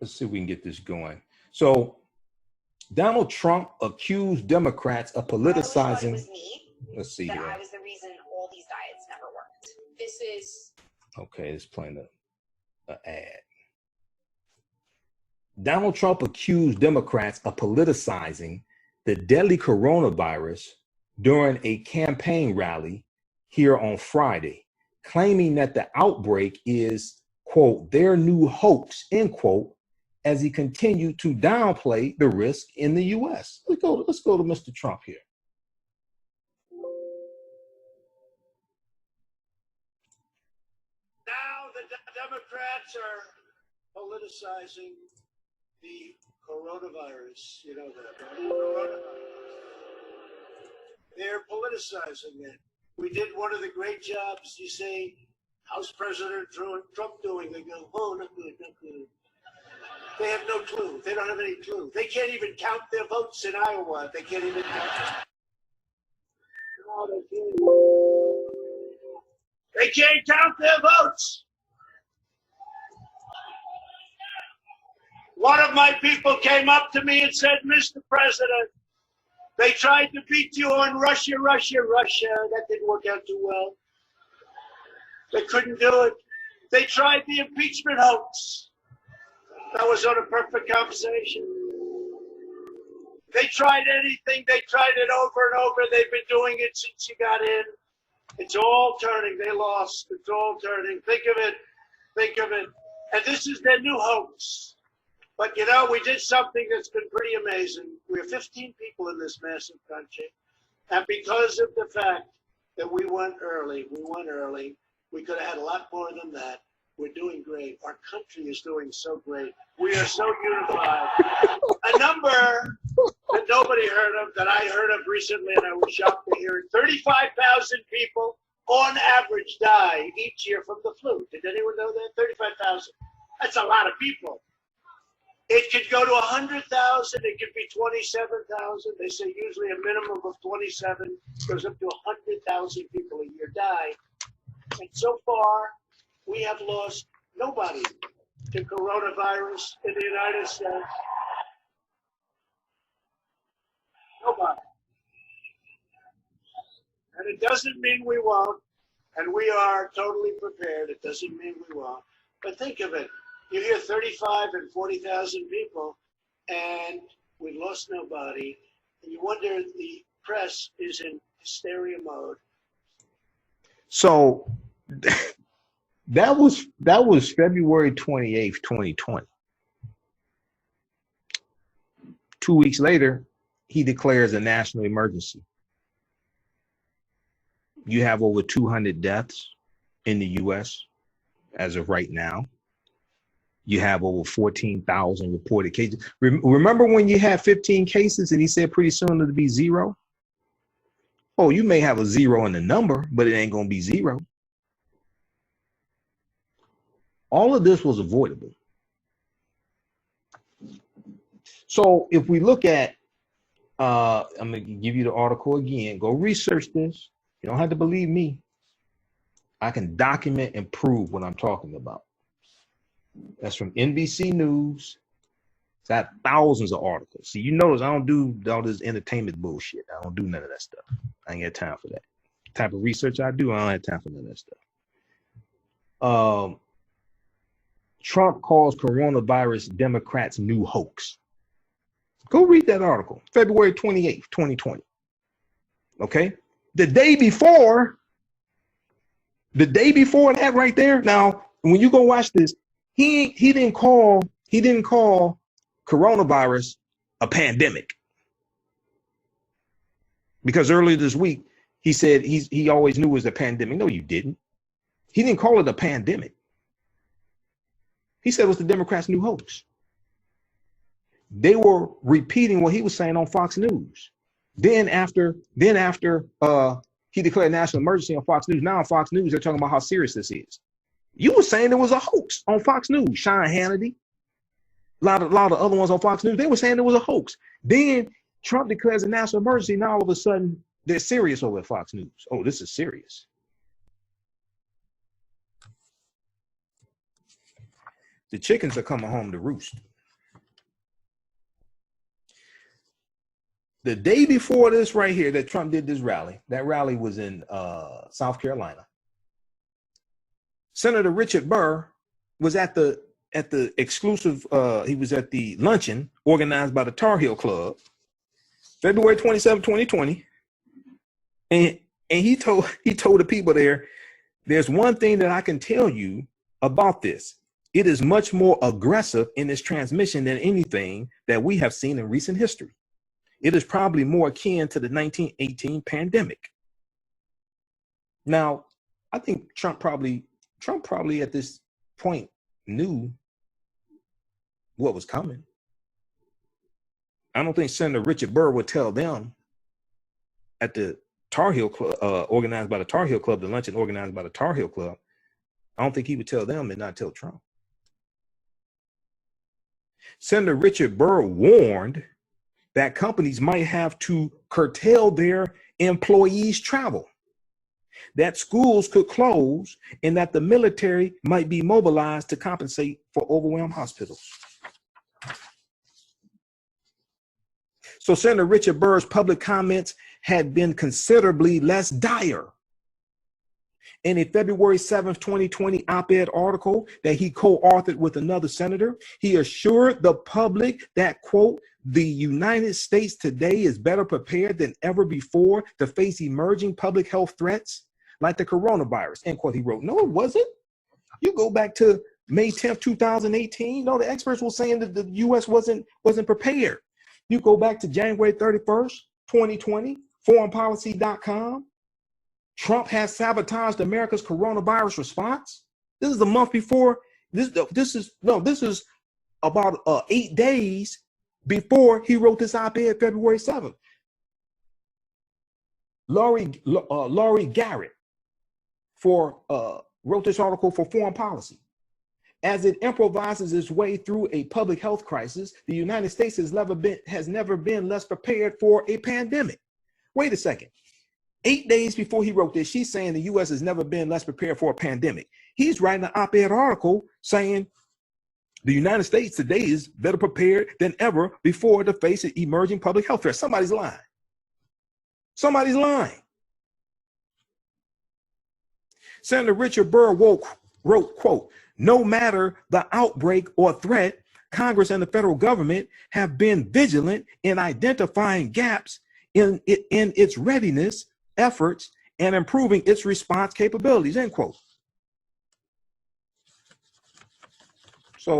Let's see if we can get this going. So Donald Trump accused Democrats of politicizing. It was me. Let's see here. I was the reason all these diets never worked. This is okay. It's playing an ad. Donald Trump accused Democrats of politicizing the deadly coronavirus during a campaign rally here on Friday, claiming that the outbreak is, quote, their new hoax, end quote, as he continued to downplay the risk in the U.S. Let's go to Mr. Trump here. Now the Democrats are politicizing the coronavirus. You know that, right? Coronavirus. They're politicizing it. We did one of the great jobs, you say, how's President Trump doing? They go, oh, not good, not good. They have no clue. They don't have any clue. They can't even count their votes in Iowa. They can't even count them. No, they can't count their votes. One of my people came up to me and said, Mr. President, they tried to beat you on Russia. That didn't work out too well. They couldn't do it. They tried the impeachment hoax. That was on a perfect conversation. They tried anything. They tried it over and over. They've been doing it since you got in. It's all turning. They lost. It's all turning. Think of it. Think of it. And this is their new hoax. But, you know, we did something that's been pretty amazing. We're 15 people in this massive country. And because of the fact that we went early, we could have had a lot more than that. We're doing great. Our country is doing so great. We are so unified. A number that nobody heard of, that I heard of recently, and I was shocked to hear it. 35,000 people on average die each year from the flu. Did anyone know that? 35,000. That's a lot of people. It could go to 100,000. It could be 27,000. They say usually a minimum of 27 goes up to 100,000 people a year die. And so far, we have lost nobody to coronavirus in the United States. Nobody. And it doesn't mean we won't. And we are totally prepared. It doesn't mean we won't. But think of it. You hear 35 and 40,000 people, and we lost nobody. And you wonder, the press is in hysteria mode. So that was February 28th, 2020. 2 weeks later, he declares a national emergency. You have over 200 deaths in the US as of right now. You have over 14,000 reported cases. Remember when you had 15 cases and he said pretty soon it'll be zero? Oh, you may have a zero in the number, but it ain't going to be zero. All of this was avoidable. So if we look at, I'm going to give you the article again. Go research this. You don't have to believe me. I can document and prove what I'm talking about. That's from NBC News. It's got thousands of articles. See, you notice I don't do all this entertainment bullshit. I don't do none of that stuff. I ain't got time for that. The type of research I do, I don't have time for none of that stuff. Trump calls coronavirus Democrats' new hoax. Go read that article, February 28th, 2020. Okay? The day before that right there. Now, when you go watch this, he didn't call coronavirus a pandemic. Because earlier this week, he said he always knew it was a pandemic. No, you didn't. He didn't call it a pandemic. He said it was the Democrats' new hoax. They were repeating what he was saying on Fox News. Then after he declared national emergency on Fox News, now on Fox News, they're talking about how serious this is. You were saying it was a hoax on Fox News. Sean Hannity, a lot of other ones on Fox News, they were saying it was a hoax. Then Trump declares a national emergency. Now all of a sudden, they're serious over at Fox News. Oh, this is serious. The chickens are coming home to roost. The day before this right here that Trump did this rally, that rally was in South Carolina. Senator Richard Burr was at the exclusive, he was at the luncheon organized by the Tar Heel Club, February 27, 2020. And he told the people there, there's one thing that I can tell you about this. It is much more aggressive in its transmission than anything that we have seen in recent history. It is probably more akin to the 1918 pandemic. Now, I think Trump probably at this point knew what was coming. I don't think Senator Richard Burr would tell them at the Tar Heel Club, organized by the Tar Heel Club, the luncheon organized by the Tar Heel Club. I don't think he would tell them and not tell Trump. Senator Richard Burr warned that companies might have to curtail their employees' travel, that schools could close, and that the military might be mobilized to compensate for overwhelmed hospitals. So Senator Richard Burr's public comments had been considerably less dire. In a February 7th, 2020 op-ed article that he co-authored with another senator, he assured the public that, quote, the United States today is better prepared than ever before to face emerging public health threats like the coronavirus, end quote, he wrote. No, it wasn't. You go back to May 10th, 2018. No, the experts were saying that the U.S. wasn't prepared. You go back to January 31st, 2020, foreignpolicy.com. Trump has sabotaged America's coronavirus response. This is the month before. This is about 8 days before he wrote this op-ed February 7th. Laurie Garrett wrote this article for Foreign Policy. As it improvises its way through a public health crisis, the United States has never been less prepared for a pandemic. Wait a second. 8 days before he wrote this, she's saying the U.S. has never been less prepared for a pandemic. He's writing an op-ed article saying the United States today is better prepared than ever before to face an emerging public health threat. Somebody's lying. Somebody's lying. Senator Richard Burr wrote, quote, "No matter the outbreak or threat, Congress and the federal government have been vigilant in identifying gaps in its readiness efforts and improving its response capabilities," end quote. So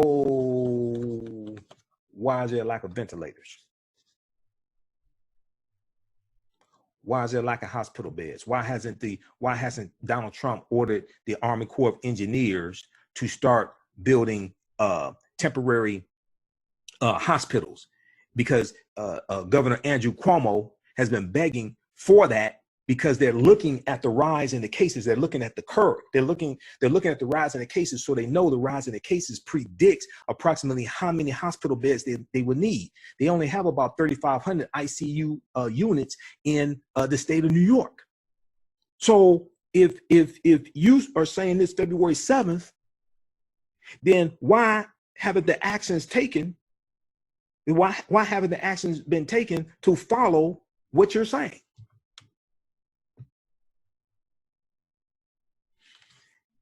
why is there a lack of ventilators? Why is there a lack of hospital beds? Why hasn't Donald Trump ordered the Army Corps of Engineers to start building temporary hospitals? Because Governor Andrew Cuomo has been begging for that, because they're looking at the rise in the cases. They're looking at the curve. They're looking at the rise in the cases, so they know the rise in the cases predicts approximately how many hospital beds they would need. They only have about 3,500 ICU units in the state of New York. So if you are saying this February 7th, then why haven't the actions taken? Why haven't the actions been taken to follow what you're saying?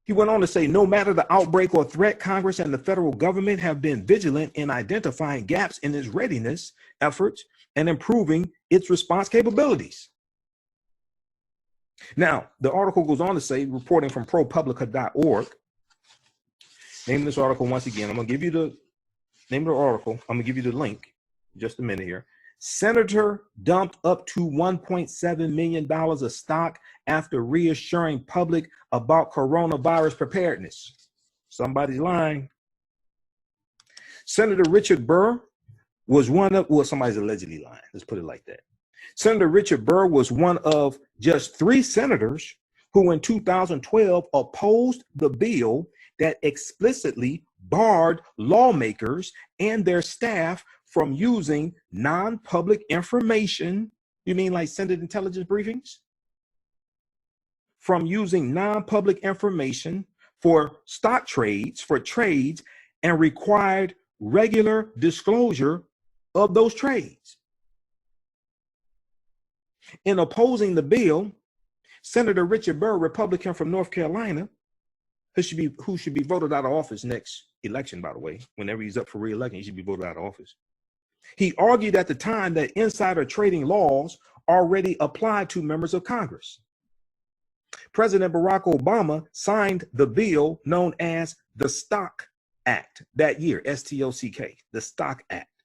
He went on to say, no matter the outbreak or threat, Congress and the federal government have been vigilant in identifying gaps in its readiness efforts and improving its response capabilities. Now, the article goes on to say, reporting from ProPublica.org, name of this article once again, I'm going to give you the name of the article. I'm going to give you the link in just a minute here. Senator dumped up to $1.7 million of stock after reassuring public about coronavirus preparedness. Somebody's lying. Senator Richard Burr was one of, well, somebody's allegedly lying. Let's put it like that. Senator Richard Burr was one of just 3 senators who in 2012 opposed the bill that explicitly barred lawmakers and their staff from using non-public information. You mean like Senate intelligence briefings? From using non-public information for stock trades, and required regular disclosure of those trades. In opposing the bill, Senator Richard Burr, Republican from North Carolina, who should be voted out of office next election, by the way, whenever he's up for re-election, he should be voted out of office. He argued at the time that insider trading laws already applied to members of Congress. President Barack Obama signed the bill known as the Stock Act that year, S-T-O-C-K, the Stock Act.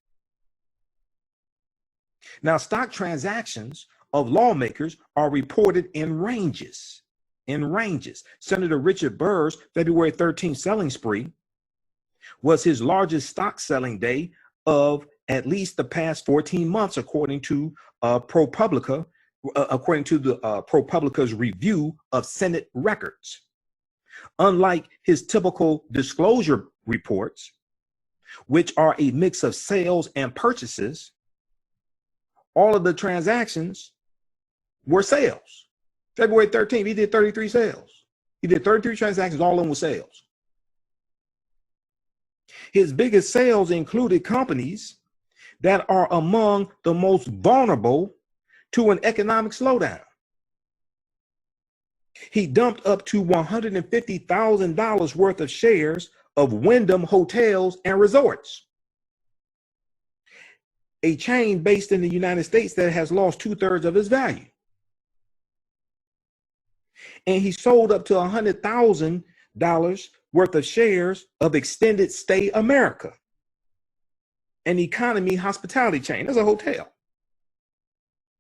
Now, stock transactions of lawmakers are reported in ranges. Senator Richard Burr's February 13th selling spree was his largest stock selling day of at least the past 14 months, according to ProPublica, according to the ProPublica's review of Senate records. Unlike his typical disclosure reports, which are a mix of sales and purchases, all of the transactions were sales. February 13th, he did 33 sales. He did 33 transactions, all of them were sales. His biggest sales included companies that are among the most vulnerable to an economic slowdown. He dumped up to $150,000 worth of shares of Wyndham Hotels and Resorts, a chain based in the United States that has lost 2/3 of its value. And he sold up to $100,000 worth of shares of Extended Stay America, an economy hospitality chain. That's a hotel.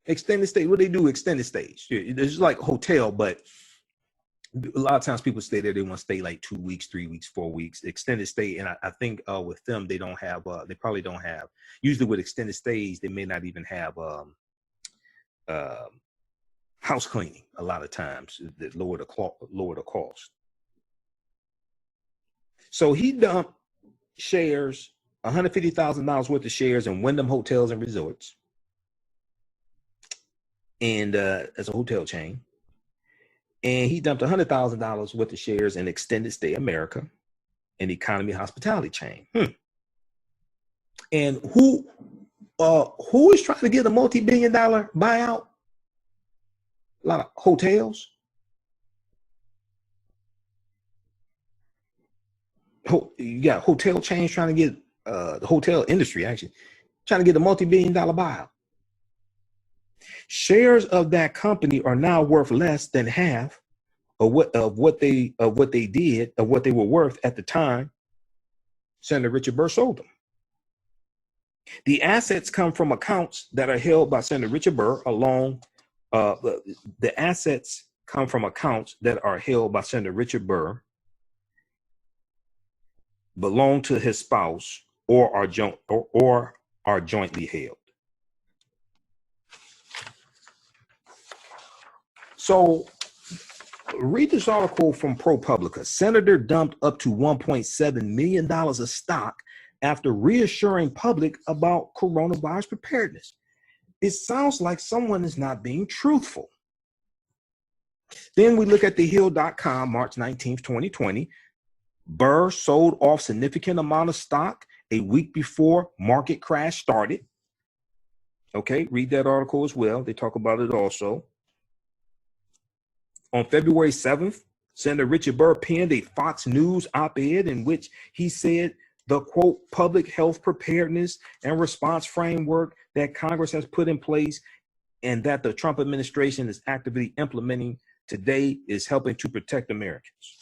Extended stay, what do they do? Extended stays. It's like a hotel, but a lot of times people stay there. They want to stay like 2 weeks, 3 weeks, 4 weeks. Extended stay, and I think with them, they don't have. They probably don't have. Usually with extended stays, they may not even have house cleaning. A lot of times, that lower the cost. So he dumped shares, $150,000 worth of shares in Wyndham Hotels and Resorts, and as a hotel chain. And he dumped $100,000 worth of shares in Extended Stay America, an economy hospitality chain. And who is trying to get a multi-billion-dollar buyout? A lot of hotels. You got hotel chains trying to get the hotel industry actually trying to get a multi-billion-dollar buyout. Shares of that company are now worth less than half of what they were worth at the time Senator Richard Burr sold them. The assets come from accounts that are held by Senator Richard Burr the assets come from accounts that are held by Senator Richard Burr, belong to his spouse, or are jointly held. So read this article from ProPublica. Senator dumped up to $1.7 million of stock after reassuring public about coronavirus preparedness. It sounds like someone is not being truthful. Then we look at thehill.com, March 19th, 2020. Burr sold off significant amount of stock a week before market crash started. Okay, read that article as well. They talk about it also. On February 7th, Senator Richard Burr penned a Fox News op-ed in which he said the, quote, public health preparedness and response framework that Congress has put in place and that the Trump administration is actively implementing today is helping to protect Americans.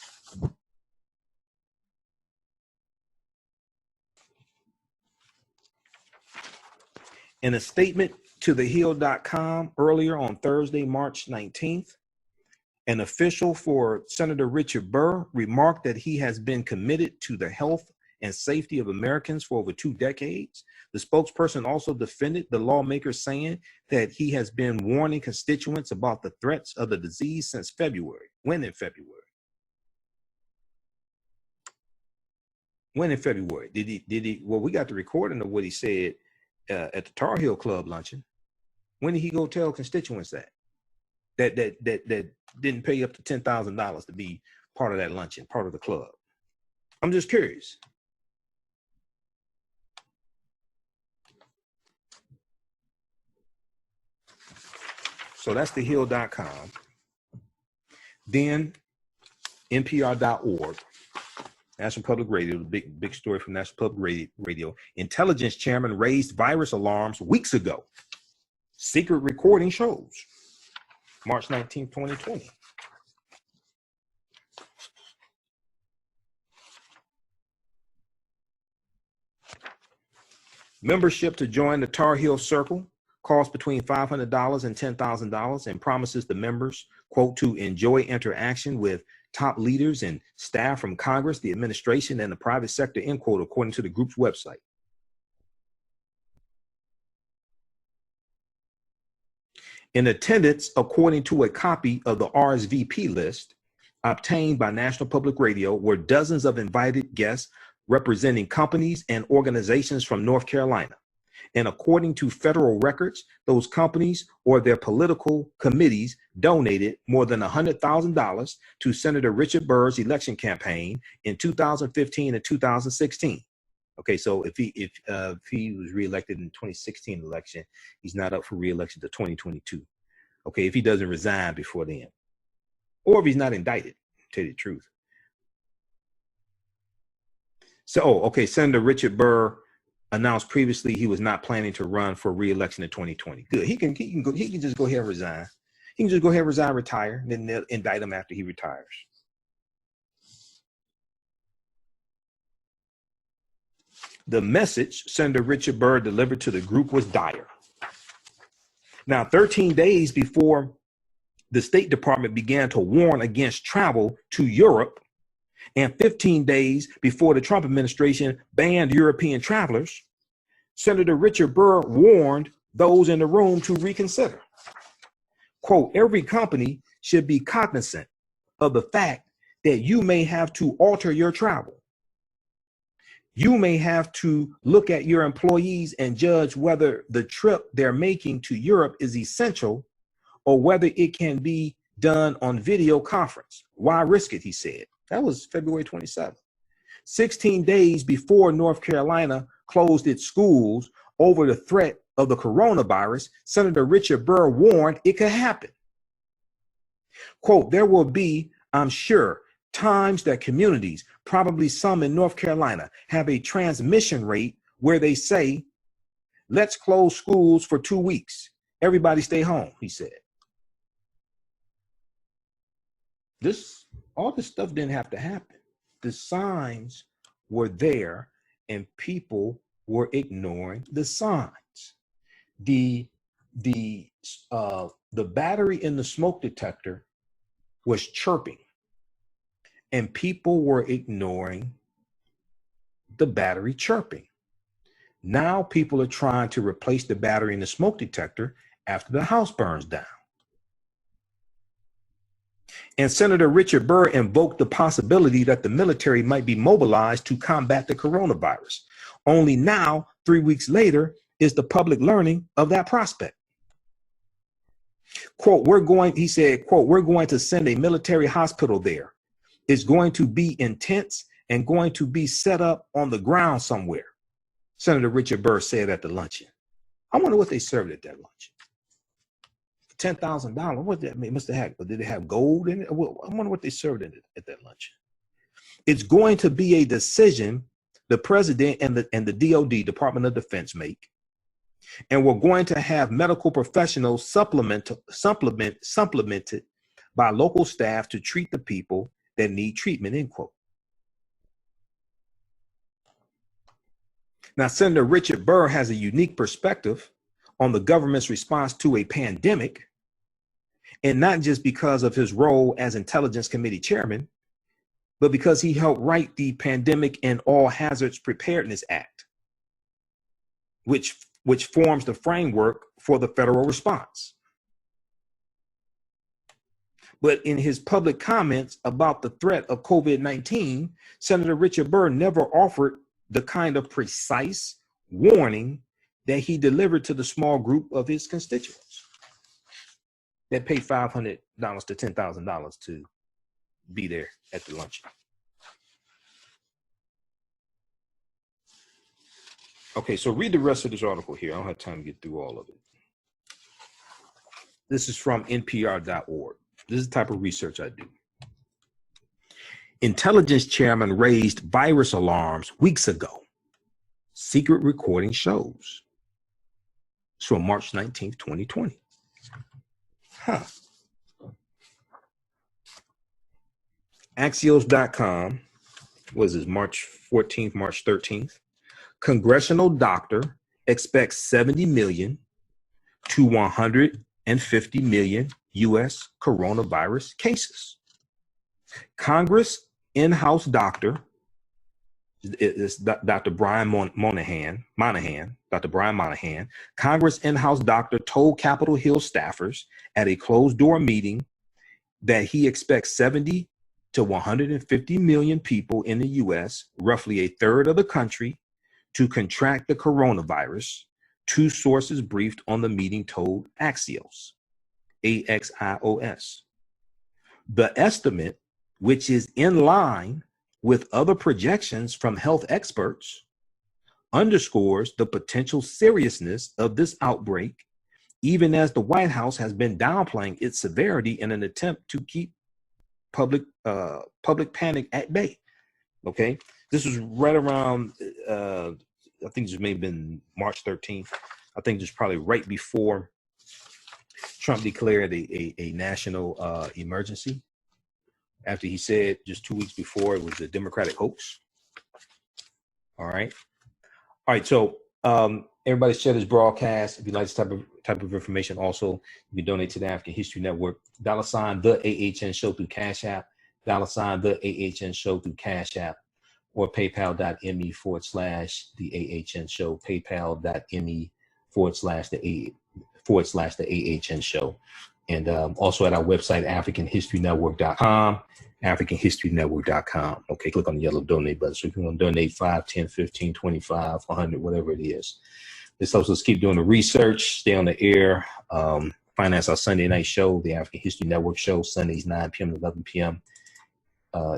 In a statement to thehill.com earlier on Thursday, March 19th, an official for Senator Richard Burr remarked that he has been committed to the health and safety of Americans for over 2 decades. The spokesperson also defended the lawmaker, saying that he has been warning constituents about the threats of the disease since February. When in February? When in February? Did he, well, we got the recording of what he said at the Tar Heel Club luncheon. When did he go tell constituents that didn't pay up to $10,000 to be part of that luncheon, part of the club? I'm just curious. So that's thehill.com. Then NPR.org, National Public Radio, the big story from National Public Radio. Intelligence chairman raised virus alarms weeks ago. Secret recording shows. March 19, 2020. Membership to join the Tar Heel Circle costs between $500 and $10,000 and promises the members, quote, to enjoy interaction with top leaders and staff from Congress, the administration, and the private sector, end quote, according to the group's website. In attendance, according to a copy of the RSVP list obtained by National Public Radio, were dozens of invited guests representing companies and organizations from North Carolina. And according to federal records, those companies or their political committees donated more than $100,000 to Senator Richard Burr's election campaign in 2015 and 2016. Okay, so if he was reelected in the 2016 election, he's not up for reelection to 2022. Okay, if he doesn't resign before then, or if he's not indicted, to tell you the truth. So, okay, Senator Richard Burr announced previously he was not planning to run for re-election in 2020. Good. He can just go ahead and resign. He can just go ahead and resign, retire, and then they'll indict him after he retires. The message Senator Richard Burr delivered to the group was dire. Now, 13 days before the State Department began to warn against travel to Europe, and 15 days before the Trump administration banned European travelers, Senator Richard Burr warned those in the room to reconsider. Quote, every company should be cognizant of the fact that you may have to alter your travel. You may have to look at your employees and judge whether the trip they're making to Europe is essential or whether it can be done on video conference. Why risk it, he said. That was February 27th. 16 days before North Carolina closed its schools over the threat of the coronavirus, Senator Richard Burr warned it could happen. Quote, there will be, I'm sure, times that communities, probably some in North Carolina, have a transmission rate where they say, let's close schools for 2 weeks. Everybody stay home, he said. All this stuff didn't have to happen. The signs were there and people were ignoring the signs. The battery in the smoke detector was chirping and people were ignoring the battery chirping. Now people are trying to replace the battery in the smoke detector after the house burns down. And Senator Richard Burr invoked the possibility that the military might be mobilized to combat the coronavirus. Only now, 3 weeks later, is the public learning of that prospect. Quote, he said, quote, we're going to send a military hospital there. It's going to be intense and going to be set up on the ground somewhere, Senator Richard Burr said at the luncheon. I wonder what they served at that luncheon. $10,000. What did that mean? Must have had, did they have gold in it? I wonder what they served at that luncheon. It's going to be a decision the president and the DOD, Department of Defense, make. And we're going to have medical professionals supplemented by local staff to treat the people that need treatment, end quote. Now, Senator Richard Burr has a unique perspective on the government's response to a pandemic, and not just because of his role as Intelligence Committee chairman, but because he helped write the Pandemic and All Hazards Preparedness Act, which forms the framework for the federal response. But in his public comments about the threat of COVID-19, Senator Richard Burr never offered the kind of precise warning that he delivered to the small group of his constituents that paid $500 to $10,000 to be there at the luncheon. Okay, so read the rest of this article here. I don't have time to get through all of it. This is from NPR.org. This is the type of research I do. Intelligence chairman raised virus alarms weeks ago. Secret recording shows. It's from March 19th, 2020. Axios.com was this March 14th, March 13th. Congressional doctor expects 70 million to 150 million US coronavirus cases. Congress in-house doctor is Dr. Brian Monahan, Dr. Brian Monahan, Congress in-house doctor told Capitol Hill staffers at a closed-door meeting that he expects 70 to 150 million people in the U.S., roughly a third of the country, to contract the coronavirus, two sources briefed on the meeting told Axios, AXIOS. The estimate, which is in line with other projections from health experts, underscores the potential seriousness of this outbreak, even as the White House has been downplaying its severity in an attempt to keep public panic at bay. Okay, this was right around, I think this may have been March 13th. I think this probably right before Trump declared a national emergency. After he said just 2 weeks before it was a Democratic hoax. All right. So everybody share this broadcast. If you like this type of information, also you can donate to the African History Network. $ the AHN Show through Cash App. $ the AHN Show through Cash App, or PayPal.me /the AHN Show. PayPal.me /the AHN Show. And also at our website, AfricanHistoryNetwork.com, AfricanHistoryNetwork.com. Okay, click on the yellow donate button. So if you want to donate 5, 10, 15, 25, 100, whatever it is. This helps us keep doing the research, stay on the air, finance our Sunday night show, the African History Network show, Sundays 9 p.m. to 11 p.m.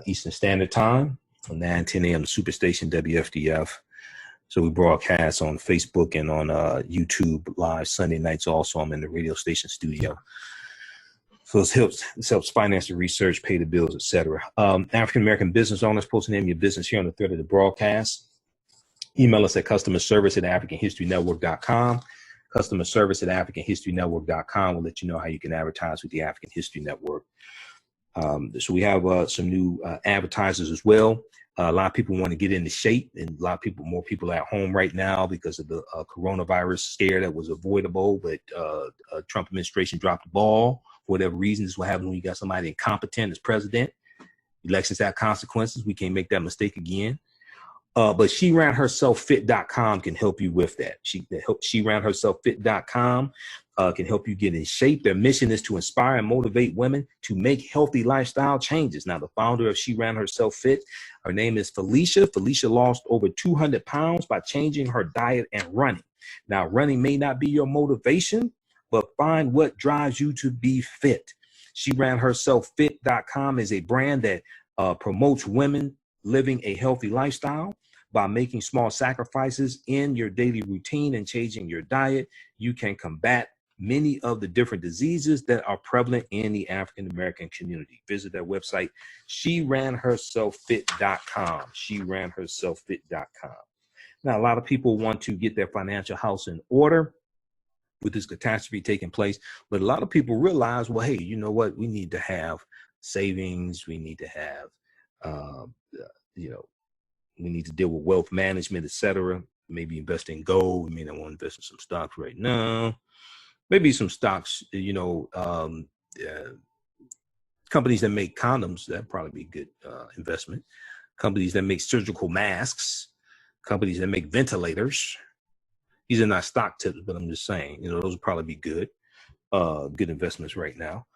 Eastern Standard Time, 9, 10 a.m. Superstation WFDF. So we broadcast on Facebook and on YouTube live Sunday nights. Also, I'm in the radio station studio. So this helps finance the research, pay the bills, etc. African-American business owners, post the name of your business here on the thread of the broadcast. Email us at customerservice@africanhistorynetwork.com. Customerservice@africanhistorynetwork.com. We'll let you know how you can advertise with the African History Network. So we have some new advertisers as well. A lot of people want to get into shape, and more people are at home right now because of the coronavirus scare that was avoidable, but Trump administration dropped the ball for whatever reason. This is what happens when you got somebody incompetent as president. Elections have consequences. We can't make that mistake again. But SheRanHerselfFit.com can help you with that. SheRanHerselfFit.com can help you get in shape. Their mission is to inspire and motivate women to make healthy lifestyle changes. Now, the founder of She Ran Herself Fit, her name is Felicia. Felicia lost over 200 pounds by changing her diet and running. Now, running may not be your motivation, but find what drives you to be fit. SheRanHerselfFit.com is a brand that promotes women living a healthy lifestyle. By making small sacrifices in your daily routine and changing your diet, you can combat many of the different diseases that are prevalent in the African-American community. Visit their website, SheRanHerselfFit.com, SheRanHerselfFit.com. Now, a lot of people want to get their financial house in order with this catastrophe taking place, but a lot of people realize, well, hey, you know what? We need to have savings. We need to have, we need to deal with wealth management, etc. Maybe invest in gold. We may not want to invest in some stocks right now. Maybe some stocks, companies that make condoms, that'd probably be a good investment. Companies that make surgical masks, companies that make ventilators. These are not stock tips, but I'm just saying, those would probably be good investments right now.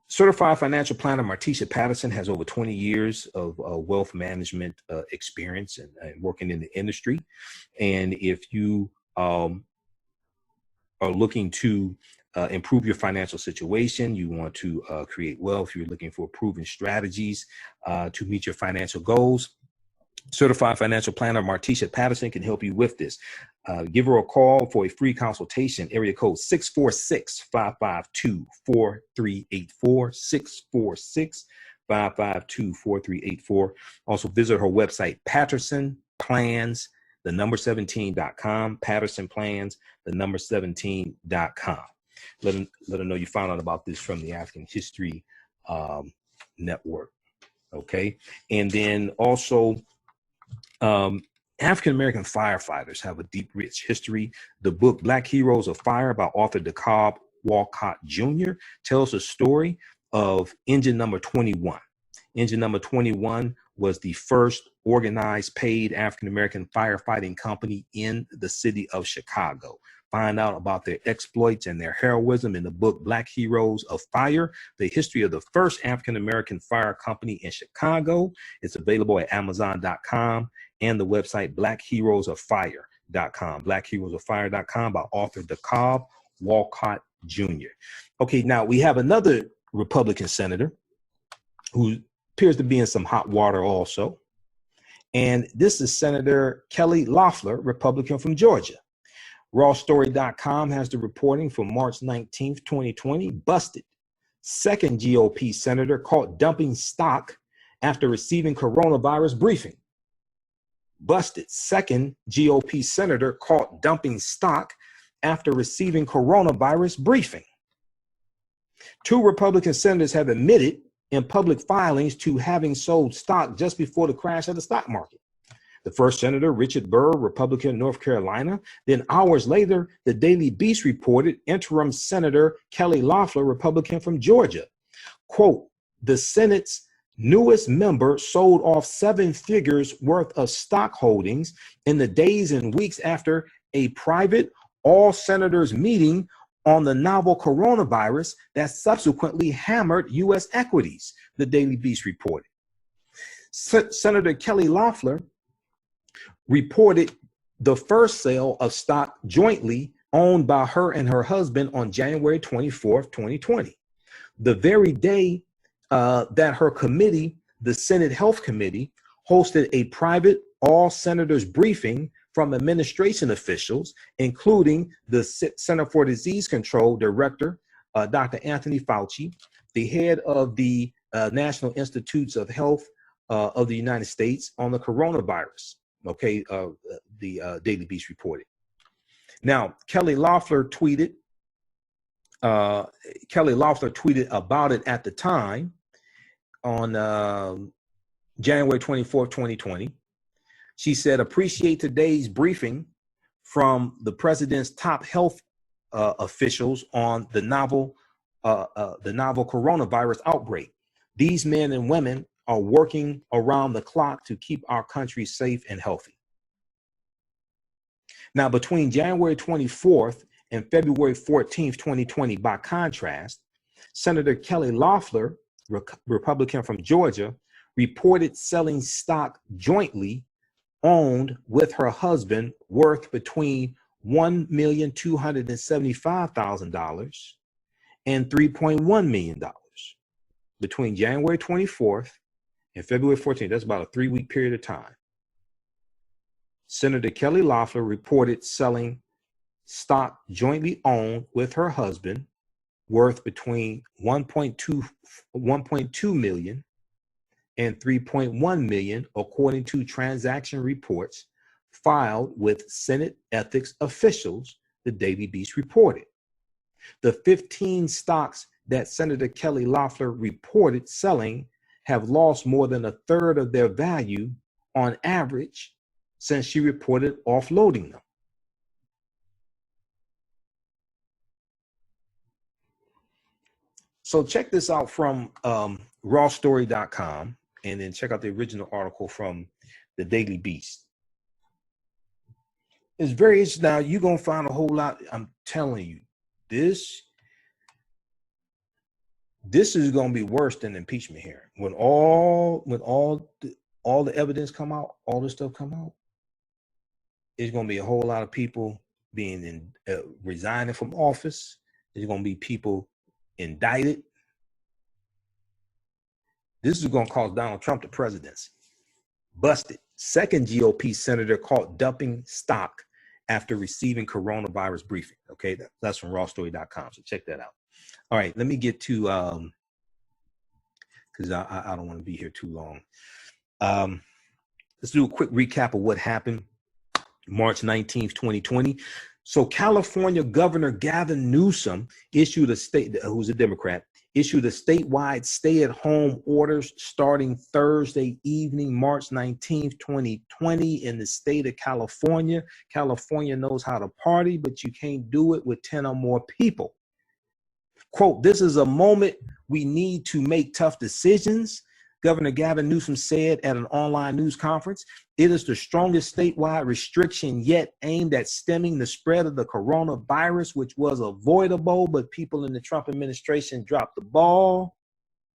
Certified financial planner Martisha Patterson has over 20 years of wealth management experience and working in the industry. And if you are looking to improve your financial situation, you want to create wealth, you're looking for proven strategies to meet your financial goals, Certified financial planner Martisha Patterson can help you with this. Give her a call for a free consultation. Area code 646-552-4384, 646-552-4384. Also visit her website, PattersonPlans17.com, PattersonPlans17.com. Let her know you found out about this from the African History Network. Okay. And then also, African-American firefighters have a deep, rich history. The book Black Heroes of Fire by author DeKalb Walcott Jr. tells the story of Engine Number 21. Engine Number 21 was the first organized, paid African-American firefighting company in the city of Chicago. Find out about their exploits and their heroism in the book Black Heroes of Fire, the history of the first African-American fire company in Chicago. It's available at Amazon.com and the website BlackHeroesOfFire.com, BlackHeroesOfFire.com by author DeKalb Walcott Jr. Okay, now we have another Republican senator who appears to be in some hot water also. And this is Senator Kelly Loeffler, Republican from Georgia. RawStory.com has the reporting from March 19th, 2020. Busted. Second GOP senator caught dumping stock after receiving coronavirus briefing. Busted. Second GOP senator caught dumping stock after receiving coronavirus briefing. Two Republican senators have admitted in public filings to having sold stock just before the crash of the stock market. The first senator, Richard Burr, Republican, North Carolina. Then hours later, the Daily Beast reported interim Senator Kelly Loeffler, Republican from Georgia. Quote, the Senate's newest member sold off 7 figures worth of stock holdings in the days and weeks after a private all senators meeting on the novel coronavirus that subsequently hammered U.S. equities, the Daily Beast reported. Senator Kelly Loeffler reported the first sale of stock jointly owned by her and her husband on January 24th, 2020. The very day that her committee, the Senate Health Committee, hosted a private all senators briefing from administration officials, including the Center for Disease Control Director, Dr. Anthony Fauci, the head of the National Institutes of Health of the United States, on the coronavirus. Okay, the Daily Beast reported. Now, Kelly Loeffler tweeted about it at the time on January 24th, 2020. She said, appreciate today's briefing from the president's top health officials on the novel coronavirus outbreak. These men and women are working around the clock to keep our country safe and healthy. Now, between January 24th and February 14th, 2020, by contrast, Senator Kelly Loeffler, Republican from Georgia, reported selling stock jointly owned with her husband worth between $1,275,000 and $3.1 million between January 24th and February 14th. That's about a 3-week period of time. Senator Kelly Loeffler reported selling stock jointly owned with her husband worth between 1.2 million and 3.1 million, according to transaction reports filed with Senate ethics officials, the Daily Beast reported. The 15 stocks that Senator Kelly Loeffler reported selling have lost more than a third of their value on average since she reported offloading them. So check this out from rawstory.com, and then check out the original article from the Daily Beast. It's very interesting. Now, you're going to find a whole lot. I'm telling you, this is going to be worse than impeachment hearing. When all the evidence come out, all this stuff come out, there's going to be a whole lot of people being resigning from office. There's going to be people indicted. This is going to cost Donald Trump the presidency. Busted. Second GOP senator caught dumping stock after receiving coronavirus briefing. Okay, that's from rawstory.com. So check that out. All right, let me get to, because I don't want to be here too long. Let's do a quick recap of what happened March 19th, 2020. So California Governor Gavin Newsom issued who's a Democrat, issued a statewide stay-at-home orders starting Thursday evening, March 19th, 2020 in the state of California. California knows how to party, but you can't do it with 10 or more people. Quote, this is a moment we need to make tough decisions, Governor Gavin Newsom said at an online news conference. It is the strongest statewide restriction yet aimed at stemming the spread of the coronavirus, which was avoidable, but people in the Trump administration dropped the ball.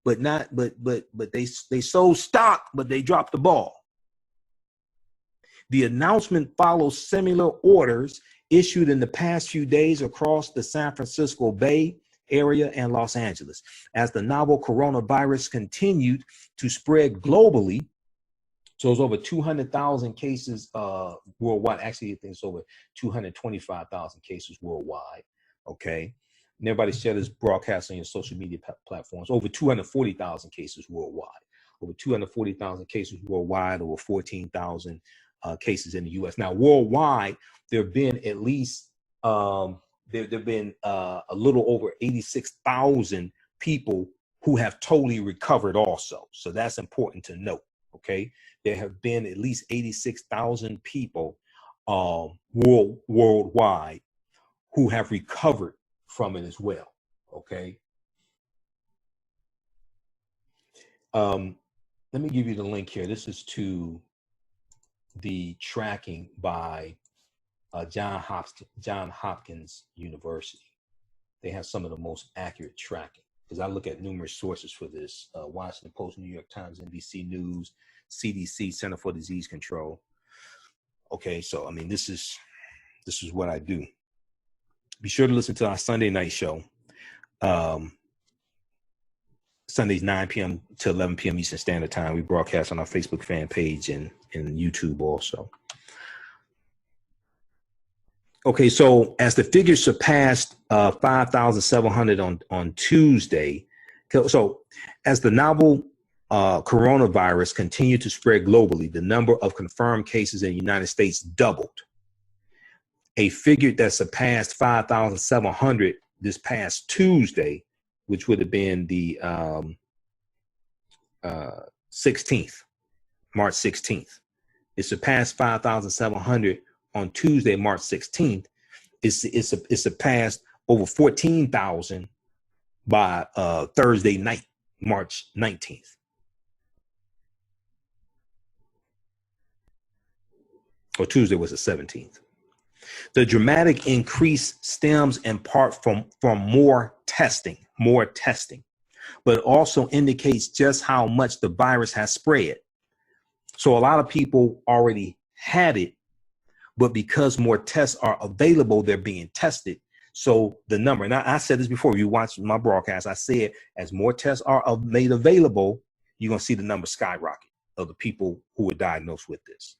But they sold stock, but they dropped the ball. The announcement follows similar orders issued in the past few days across the San Francisco Bay Area and Los Angeles as the novel coronavirus continued to spread globally. So it's over 200,000 cases worldwide. Actually, I think it's over 225,000 cases worldwide. Okay. And everybody share this broadcast on your social media platforms. Over 240,000 cases worldwide. Over 240,000 cases worldwide. Over 14,000 cases in the U.S. Now, worldwide, there have been at least there have been a little over 86,000 people who have totally recovered also. So that's important to note. Okay. There have been at least 86,000 people worldwide who have recovered from it as well. Okay. Let me give you the link here. This is to the tracking by Johns Hopkins University. They have some of the most accurate tracking, because I look at numerous sources for this: Washington Post, New York Times, NBC News, CDC, Center for Disease Control. Okay, so I mean, this is what I do. Be sure to listen to our Sunday night show. Sundays 9 p.m. to 11 p.m. Eastern Standard Time. We broadcast on our Facebook fan page and YouTube also. Okay, so as the figure surpassed 5,700 on Tuesday, so as the novel coronavirus continued to spread globally, the number of confirmed cases in the United States doubled. A figure that surpassed 5,700 this past Tuesday, which would have been the 16th, March 16th. It surpassed 5,700 on Tuesday, March 16th. It surpassed over 14,000 by Thursday night, March 19th. Or Tuesday was the 17th. The dramatic increase stems in part from more testing, but also indicates just how much the virus has spread. So a lot of people already had it, but because more tests are available, they're being tested. So the number, and I said this before, you watched my broadcast, I said, as more tests are made available, you're going to see the number skyrocket of the people who were diagnosed with this.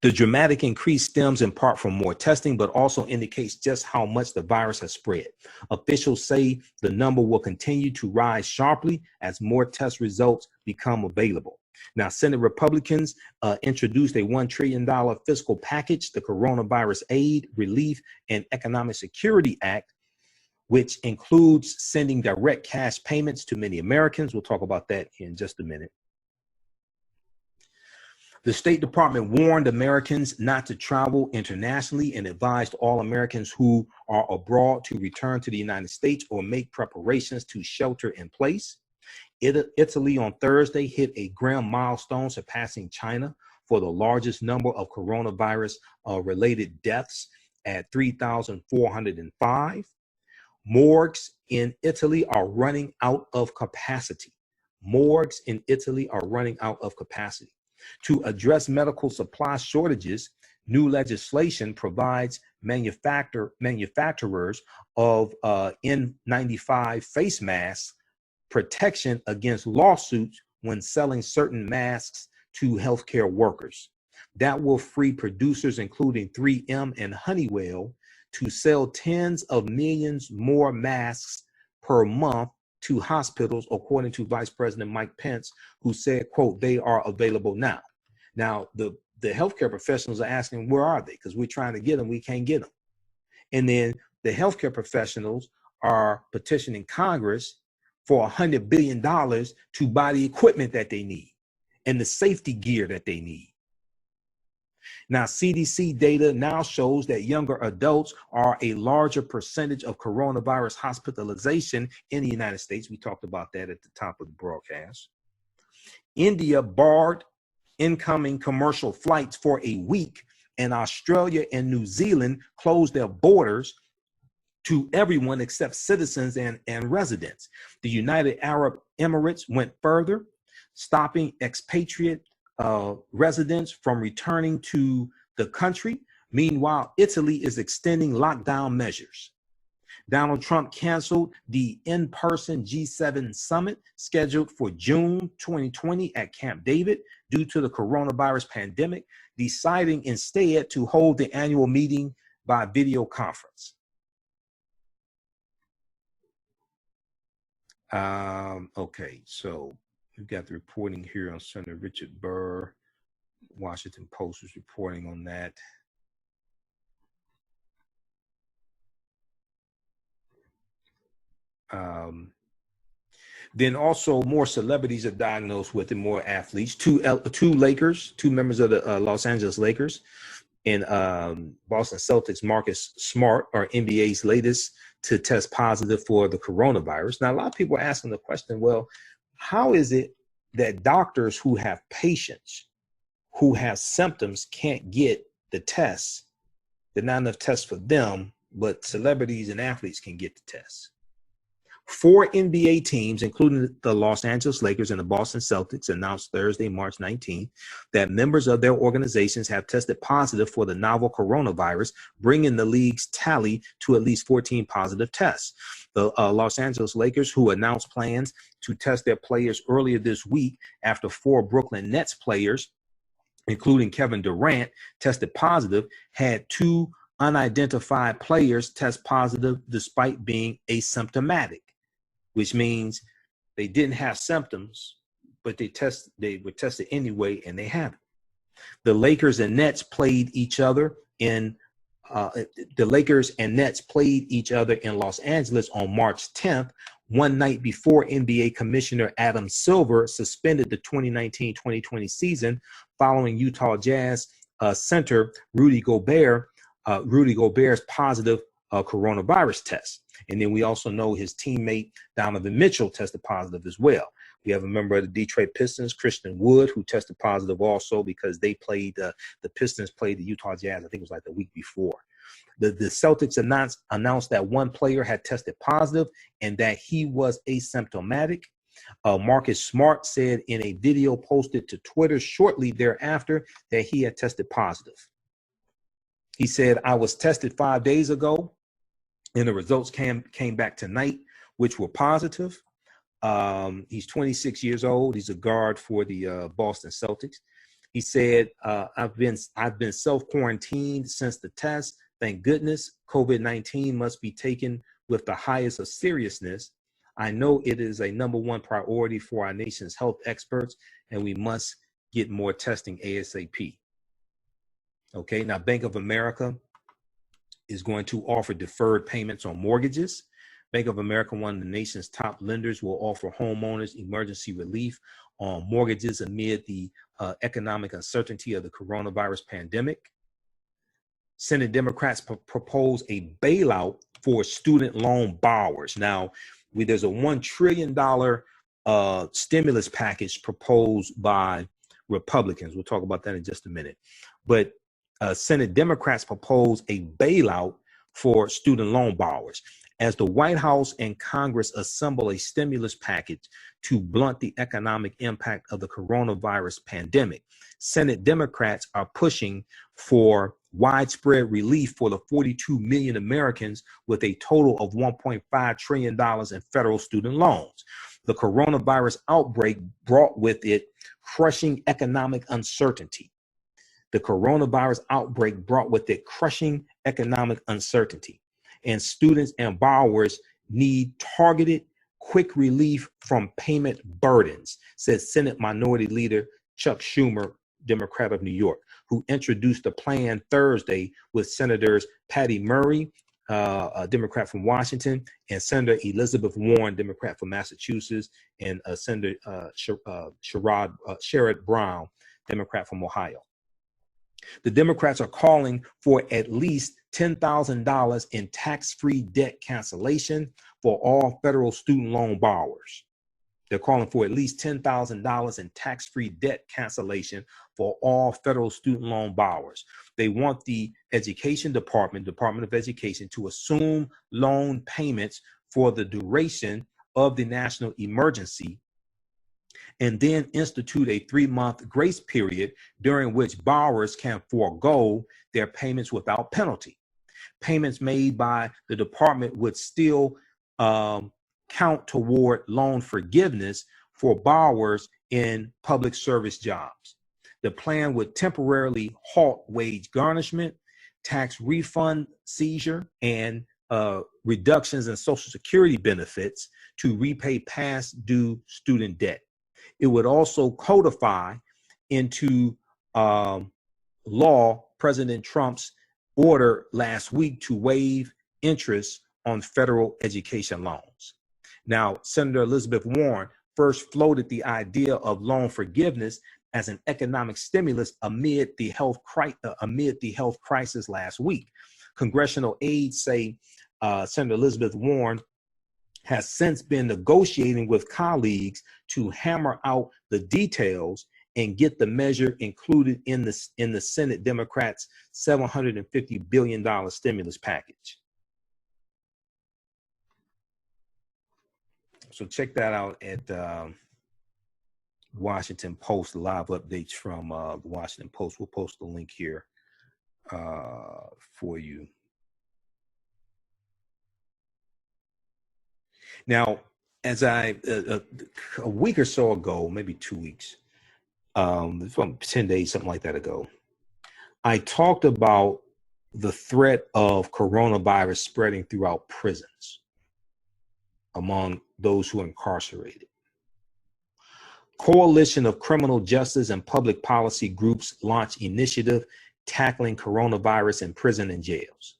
The dramatic increase stems in part from more testing, but also indicates just how much the virus has spread. Officials say the number will continue to rise sharply as more test results become available. Now, Senate Republicans introduced a $1 trillion fiscal package, the Coronavirus Aid, Relief, and Economic Security Act, which includes sending direct cash payments to many Americans. We'll talk about that in just a minute. The State Department warned Americans not to travel internationally and advised all Americans who are abroad to return to the United States or make preparations to shelter in place. Italy on Thursday hit a grand milestone, surpassing China for the largest number of coronavirus-related deaths at 3,405. Morgues in Italy are running out of capacity. Morgues in Italy are running out of capacity. To address medical supply shortages, new legislation provides manufacturers of N95 face masks protection against lawsuits when selling certain masks to healthcare workers. That will free producers, including 3M and Honeywell, to sell tens of millions more masks per month to hospitals, according to Vice President Mike Pence, who said, quote, they are available now. Now, the healthcare professionals are asking, where are they? Because we're trying to get them, we can't get them. And then the healthcare professionals are petitioning Congress for $100 billion to buy the equipment that they need and the safety gear that they need. Now, CDC data now shows that younger adults are a larger percentage of coronavirus hospitalization in the United States. We talked about that at the top of the broadcast. India barred incoming commercial flights for a week, and Australia and New Zealand closed their borders to everyone except citizens and residents. The United Arab Emirates went further, stopping expatriate residents from returning to the country. Meanwhile, Italy is extending lockdown measures. Donald Trump canceled the in-person G7 summit scheduled for June 2020 at Camp David due to the coronavirus pandemic, deciding instead to hold the annual meeting by video conference. Okay, so we've got the reporting here on Senator Richard Burr. Washington Post is reporting on that. Then also more celebrities are diagnosed with it, more athletes. Two members of the Los Angeles Lakers and Boston Celtics, Marcus Smart, are NBA's latest to test positive for the coronavirus. Now, a lot of people are asking the question, well, how is it that doctors who have patients who have symptoms can't get the tests? There are not enough tests for them, but celebrities and athletes can get the tests. 4 NBA teams, including the Los Angeles Lakers and the Boston Celtics, announced Thursday, March 19th, that members of their organizations have tested positive for the novel coronavirus, bringing the league's tally to at least 14 positive tests. The Los Angeles Lakers, who announced plans to test their players earlier this week after 4 Brooklyn Nets players including Kevin Durant, tested positive, had 2 unidentified players test positive despite being asymptomatic, which means they didn't have symptoms, but they were tested anyway, and they have it. The Lakers and Nets played each other in Los Angeles on March 10th, one night before NBA Commissioner Adam Silver suspended the 2019-2020 season following Utah Jazz center Rudy Gobert's positive coronavirus test. And then we also know his teammate Donovan Mitchell tested positive as well. We have a member of the Detroit Pistons, Christian Wood, who tested positive also because they played, the Pistons played the Utah Jazz, I think it was like the week before. The Celtics announced that one player had tested positive and that he was asymptomatic. Marcus Smart said in a video posted to Twitter shortly thereafter that he had tested positive. He said, "I was tested 5 days ago, and the results came back tonight, which were positive." He's 26 years old. He's a guard for the Boston Celtics. He said, I've been self-quarantined since the test. Thank goodness. COVID-19 must be taken with the highest of seriousness. I know it is a #1 priority for our nation's health experts, and we must get more testing ASAP. Okay, now Bank of America is going to offer deferred payments on mortgages. Bank of America, one of the nation's top lenders, will offer homeowners emergency relief on mortgages amid the economic uncertainty of the coronavirus pandemic. Senate Democrats propose a bailout for student loan borrowers. Now, there's a $1 trillion stimulus package proposed by Republicans. We'll talk about that in just a minute. But Senate Democrats propose a bailout for student loan borrowers. As the White House and Congress assemble a stimulus package to blunt the economic impact of the coronavirus pandemic, Senate Democrats are pushing for widespread relief for the 42 million Americans with a total of $1.5 trillion in federal student loans. The coronavirus outbreak brought with it crushing economic uncertainty. The coronavirus outbreak brought with it crushing economic uncertainty. And students and borrowers need targeted, quick relief from payment burdens, said Senate Minority Leader Chuck Schumer, Democrat of New York, who introduced the plan Thursday with Senators Patty Murray, a Democrat from Washington, and Senator Elizabeth Warren, Democrat from Massachusetts, and Senator Sherrod Brown, Democrat from Ohio. The Democrats are calling for at least $10,000 in tax-free debt cancellation for all federal student loan borrowers. They're calling for at least $10,000 in tax-free debt cancellation for all federal student loan borrowers. They want the Department of Education, to assume loan payments for the duration of the national emergency, and then institute a 3-month grace period during which borrowers can forego their payments without penalty. Payments made by the department would still count toward loan forgiveness for borrowers in public service jobs. The plan would temporarily halt wage garnishment, tax refund seizure, and reductions in Social Security benefits to repay past due student debt. It would also codify into law President Trump's order last week to waive interest on federal education loans. Now, Senator Elizabeth Warren first floated the idea of loan forgiveness as an economic stimulus amid the health crisis last week. Congressional aides say Senator Elizabeth Warren has since been negotiating with colleagues to hammer out the details and get the measure included in the Senate Democrats' $750 billion stimulus package. So check that out at Washington Post, live updates from the Washington Post. We'll post the link here for you. Now, as a week or so ago, maybe 2 weeks, from 10 days, something like that ago. I talked about the threat of coronavirus spreading throughout prisons among those who are incarcerated. Coalition of criminal justice and public policy groups launched initiative tackling coronavirus in prison and jails.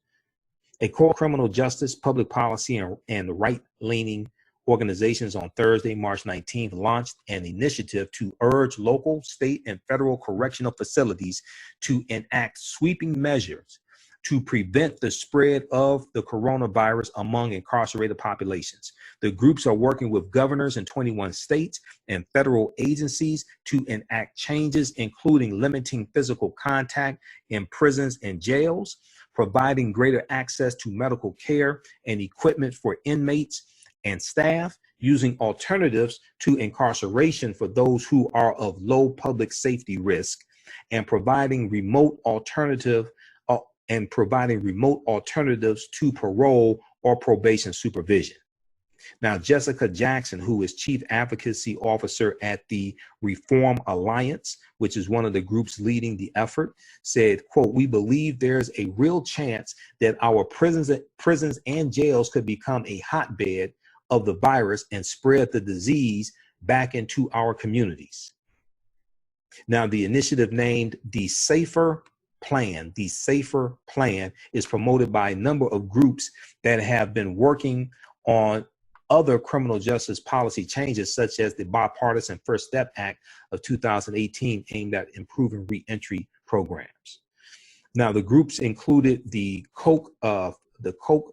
A core criminal justice, public policy, and right-leaning organizations on Thursday, March 19th, launched an initiative to urge local, state, and federal correctional facilities to enact sweeping measures to prevent the spread of the coronavirus among incarcerated populations. The groups are working with governors in 21 states and federal agencies to enact changes, including limiting physical contact in prisons and jails, providing greater access to medical care and equipment for inmates and staff, using alternatives to incarceration for those who are of low public safety risk, and providing remote alternatives to parole or probation supervision. Now, Jessica Jackson, who is Chief Advocacy Officer at the Reform Alliance, which is one of the groups leading the effort, said, quote, "We believe there's a real chance that our prisons and jails could become a hotbed of the virus and spread the disease back into our communities." Now, the initiative, named the Safer Plan, is promoted by a number of groups that have been working on other criminal justice policy changes, such as the bipartisan First Step Act of 2018, aimed at improving reentry programs. Now, the groups included the Koch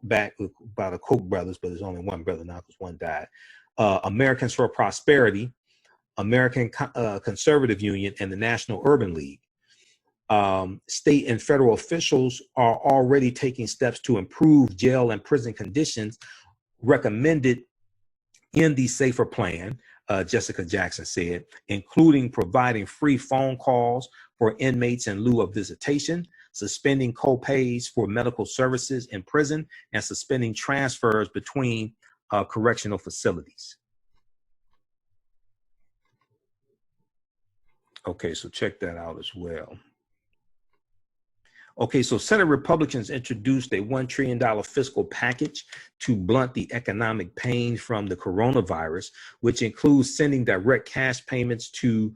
backed by the Koch brothers, but there's only one brother now because one died. Americans for Prosperity, American Conservative Union, and the National Urban League. State and federal officials are already taking steps to improve jail and prison conditions recommended in the Safer Plan, Jessica Jackson said, including providing free phone calls for inmates in lieu of visitation, suspending co-pays for medical services in prison, and suspending transfers between correctional facilities. Okay, so check that out as well. Okay, so Senate Republicans introduced a $1 trillion fiscal package to blunt the economic pain from the coronavirus, which includes sending direct cash payments to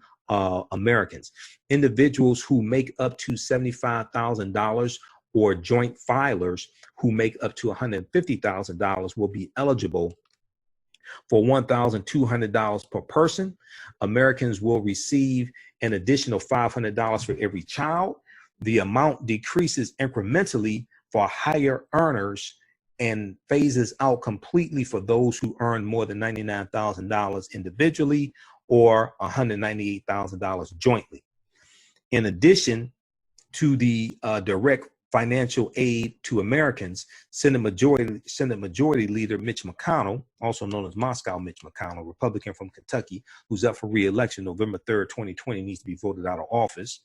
Americans. Individuals who make up to $75,000 or joint filers who make up to $150,000 will be eligible for $1,200 per person. Americans will receive an additional $500 for every child. The amount decreases incrementally for higher earners and phases out completely for those who earn more than $99,000 individually or $198,000 jointly. In addition to the direct financial aid to Americans, Senate Majority Leader Mitch McConnell, also known as Moscow Mitch McConnell, Republican from Kentucky, who's up for re-election November 3rd, 2020, needs to be voted out of office.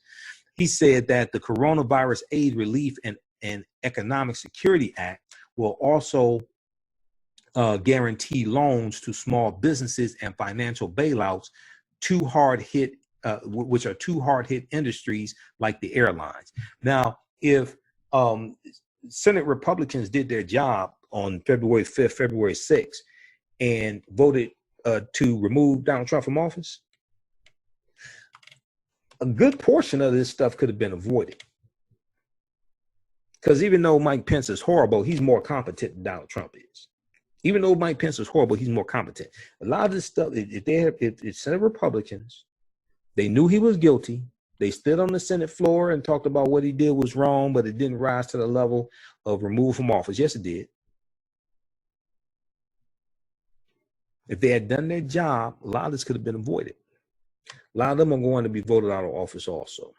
He said that the Coronavirus Aid, Relief, and Economic Security Act will also guarantee loans to small businesses and financial bailouts which are too hard hit industries like the airlines. Now, if Senate Republicans did their job on February 5th, February 6th, and voted to remove Donald Trump from office, a good portion of this stuff could have been avoided. Because even though Mike Pence is horrible, he's more competent than Donald Trump is. Even though Mike Pence is horrible, he's more competent. A lot of this stuff, if Senate Republicans, they knew he was guilty. They stood on the Senate floor and talked about what he did was wrong, but it didn't rise to the level of removal from office. Yes, it did. If they had done their job, a lot of this could have been avoided. A lot of them are going to be voted out of office also,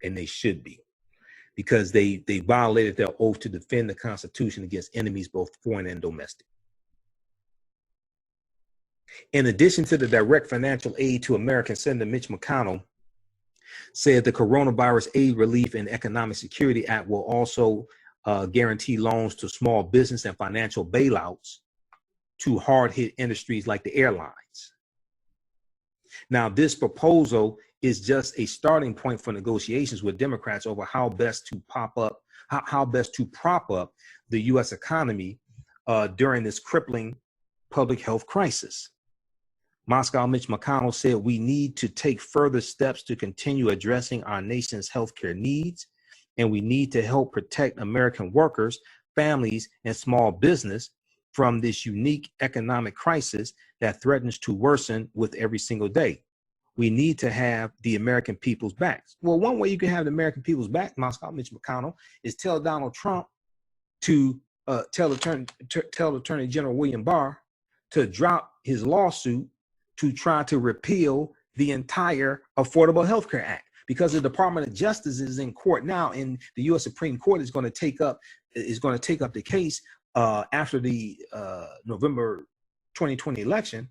and they should be, because they violated their oath to defend the Constitution against enemies, both foreign and domestic. In addition to the direct financial aid to Americans, Senator Mitch McConnell said the Coronavirus Aid, Relief, and Economic Security Act will also guarantee loans to small business and financial bailouts to hard-hit industries like the airlines. Now, this proposal is just a starting point for negotiations with Democrats over how best to prop up the U.S. economy during this crippling public health crisis. Moscow Mitch McConnell said we need to take further steps to continue addressing our nation's healthcare needs, and we need to help protect American workers, families, and small business from this unique economic crisis that threatens to worsen with every single day. We need to have the American people's backs. Well, one way you can have the American people's back, Moscow Mitch McConnell, is tell Donald Trump to tell Attorney General William Barr to drop his lawsuit to try to repeal the entire Affordable Health Care Act, because the Department of Justice is in court now, and the U.S. Supreme Court is going to take up the case after the November 2020 election.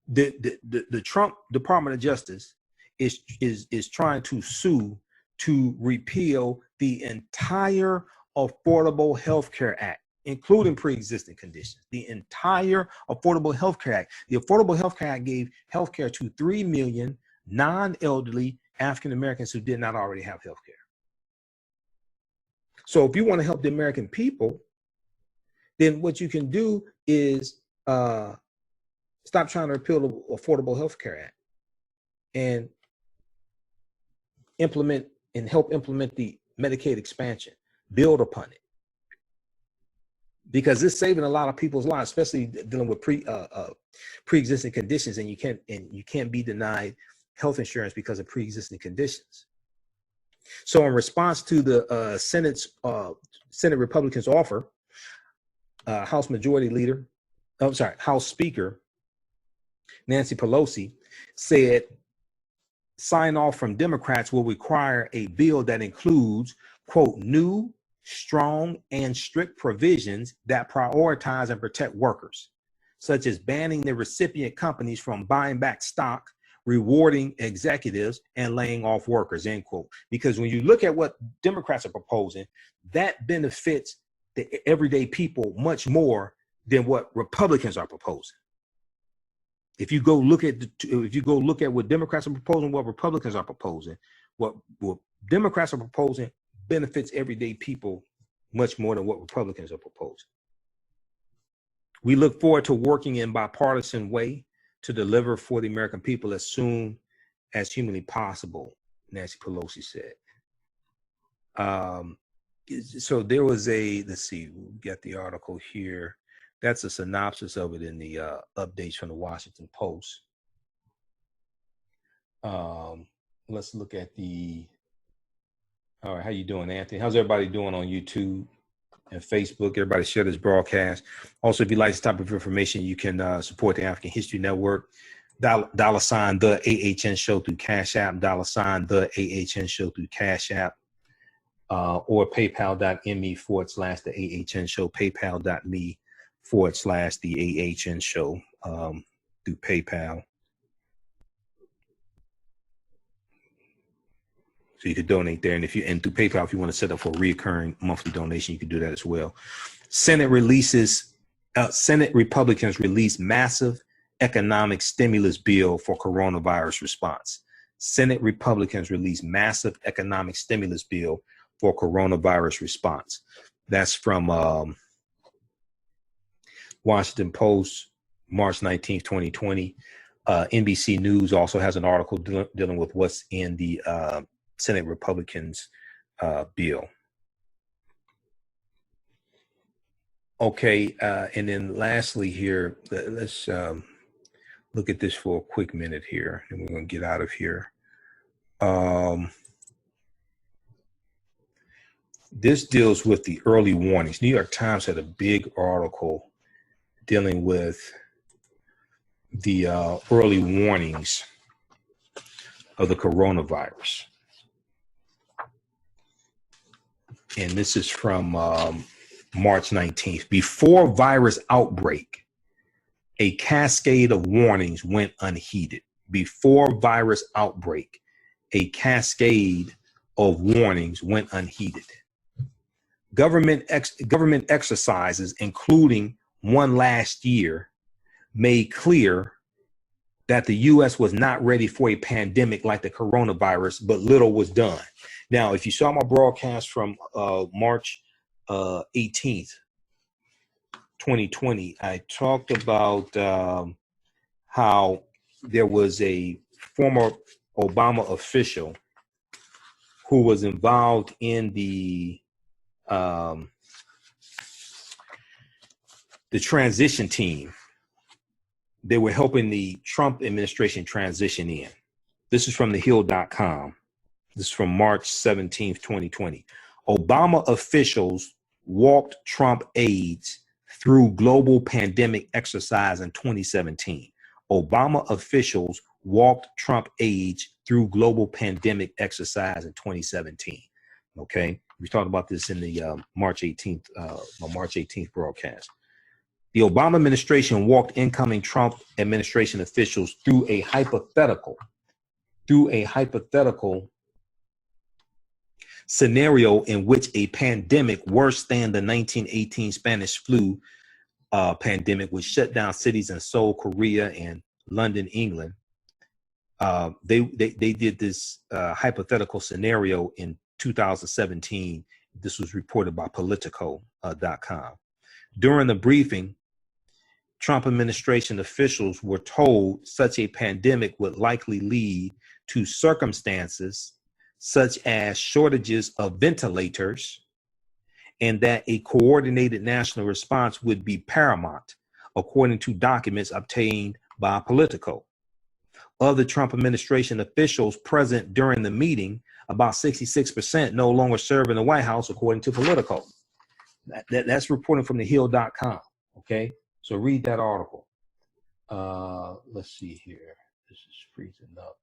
The Trump Department of Justice is trying to sue to repeal the entire Affordable Health Care Act, including pre-existing conditions. The entire Affordable Health Care Act. The Affordable Health Care Act gave health care to 3 million non-elderly African Americans who did not already have health care. So if you want to help the American people, then what you can do is stop trying to repeal the Affordable Health Care Act and implement and help implement the Medicaid expansion. Build upon it, because it's saving a lot of people's lives, especially dealing with pre-existing conditions, and you can't be denied health insurance because of pre-existing conditions. So in response to the Senate Republicans' offer, House Speaker Nancy Pelosi said sign off from Democrats will require a bill that includes, quote, new, strong, and strict provisions that prioritize and protect workers, such as banning the recipient companies from buying back stock, rewarding executives, and laying off workers, end quote. Because when you look at what Democrats are proposing, that benefits the everyday people much more than what Republicans are proposing. If you go look at what Democrats are proposing, what Republicans are proposing, what Democrats are proposing benefits everyday people much more than what Republicans are proposing. We look forward to working in bipartisan way to deliver for the American people as soon as humanly possible, Nancy Pelosi said. So there was let's see, we'll get the article here. That's a synopsis of it in the updates from the Washington Post. Let's look at all right, how you doing, Anthony? How's everybody doing on YouTube and Facebook? Everybody share this broadcast. Also, if you like this type of information, you can support the African History Network. $sign the AHN show through Cash App, $sign the AHN show through Cash App, or paypal.me/the AHN show, paypal.me/the AHN show through PayPal. So you could donate there, and through PayPal, if you want to set up for a recurring monthly donation, you can do that as well. Senate Republicans release massive economic stimulus bill for coronavirus response. Senate Republicans release massive economic stimulus bill for coronavirus response. That's from Washington Post, March 19th, 2020. NBC News also has an article dealing with what's in the Senate Republicans bill. Okay, and then lastly here, let's look at this for a quick minute here, and we're going to get out of here. This deals with the early warnings. New York Times had a big article dealing with the early warnings of the coronavirus. And this is from March 19th. Before virus outbreak, a cascade of warnings went unheeded. Before virus outbreak, a cascade of warnings went unheeded. Government exercises, including one last year, made clear that the US was not ready for a pandemic like the coronavirus, but little was done. Now, if you saw my broadcast from March 18th, 2020, I talked about how there was a former Obama official who was involved in the transition team. They were helping the Trump administration transition in. This is from thehill.com. This is from March 17th, 2020. Obama officials walked Trump aides through global pandemic exercise in 2017. Obama officials walked Trump aides through global pandemic exercise in 2017. Okay, we talked about this in the March 18th broadcast. The Obama administration walked incoming Trump administration officials through a hypothetical scenario in which a pandemic worse than the 1918 Spanish flu pandemic would shut down cities in Seoul, Korea, and London, England. They did this hypothetical scenario in 2017. This was reported by Politico.com. During the briefing, Trump administration officials were told such a pandemic would likely lead to circumstances such as shortages of ventilators, and that a coordinated national response would be paramount, according to documents obtained by Politico. Of the Trump administration officials present during the meeting, about 66% no longer serve in the White House, according to Politico. That's reporting from thehill.com. Okay, so read that article. Let's see here. This is freezing up.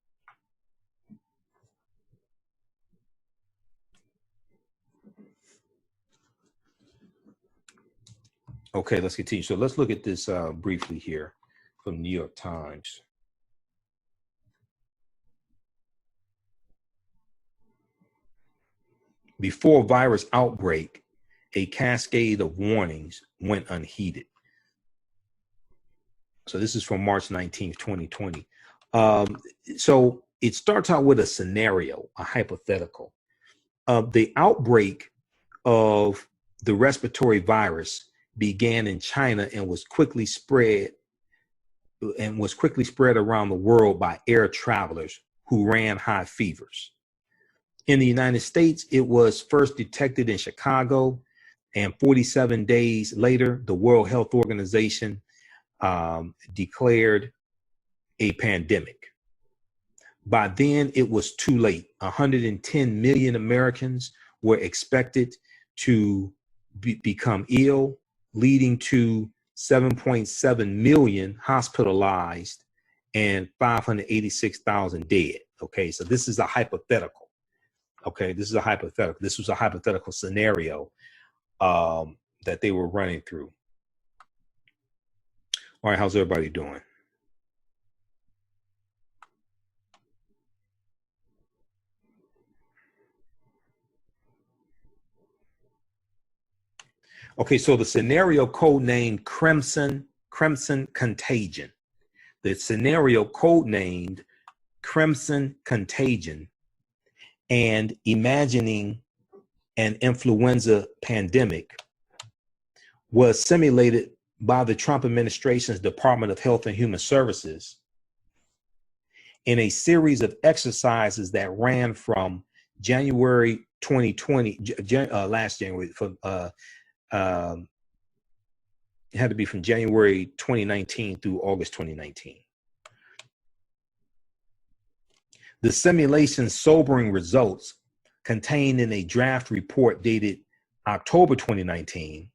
Okay, let's continue. So let's look at this briefly here from New York Times. Before virus outbreak, a cascade of warnings went unheeded. So this is from March 19th, 2020. So it starts out with a scenario, a hypothetical. The outbreak of the respiratory virus began in China and was quickly spread around the world by air travelers who ran high fevers. In the United States, it was first detected in Chicago, and 47 days later, the World Health Organization declared a pandemic. By then, it was too late. 110 million Americans were expected to become ill, leading to 7.7 million hospitalized and 586,000 dead. Okay, so this is a hypothetical. Okay, this is a hypothetical. This was a hypothetical scenario that they were running through. All right, how's everybody doing? Okay, so the scenario codenamed Crimson Contagion. The scenario codenamed Crimson Contagion and imagining an influenza pandemic was simulated by the Trump administration's Department of Health and Human Services in a series of exercises that ran from January 2020, last January, it had to be from January 2019 through August 2019. The simulation's sobering results, contained in a draft report dated October 2019,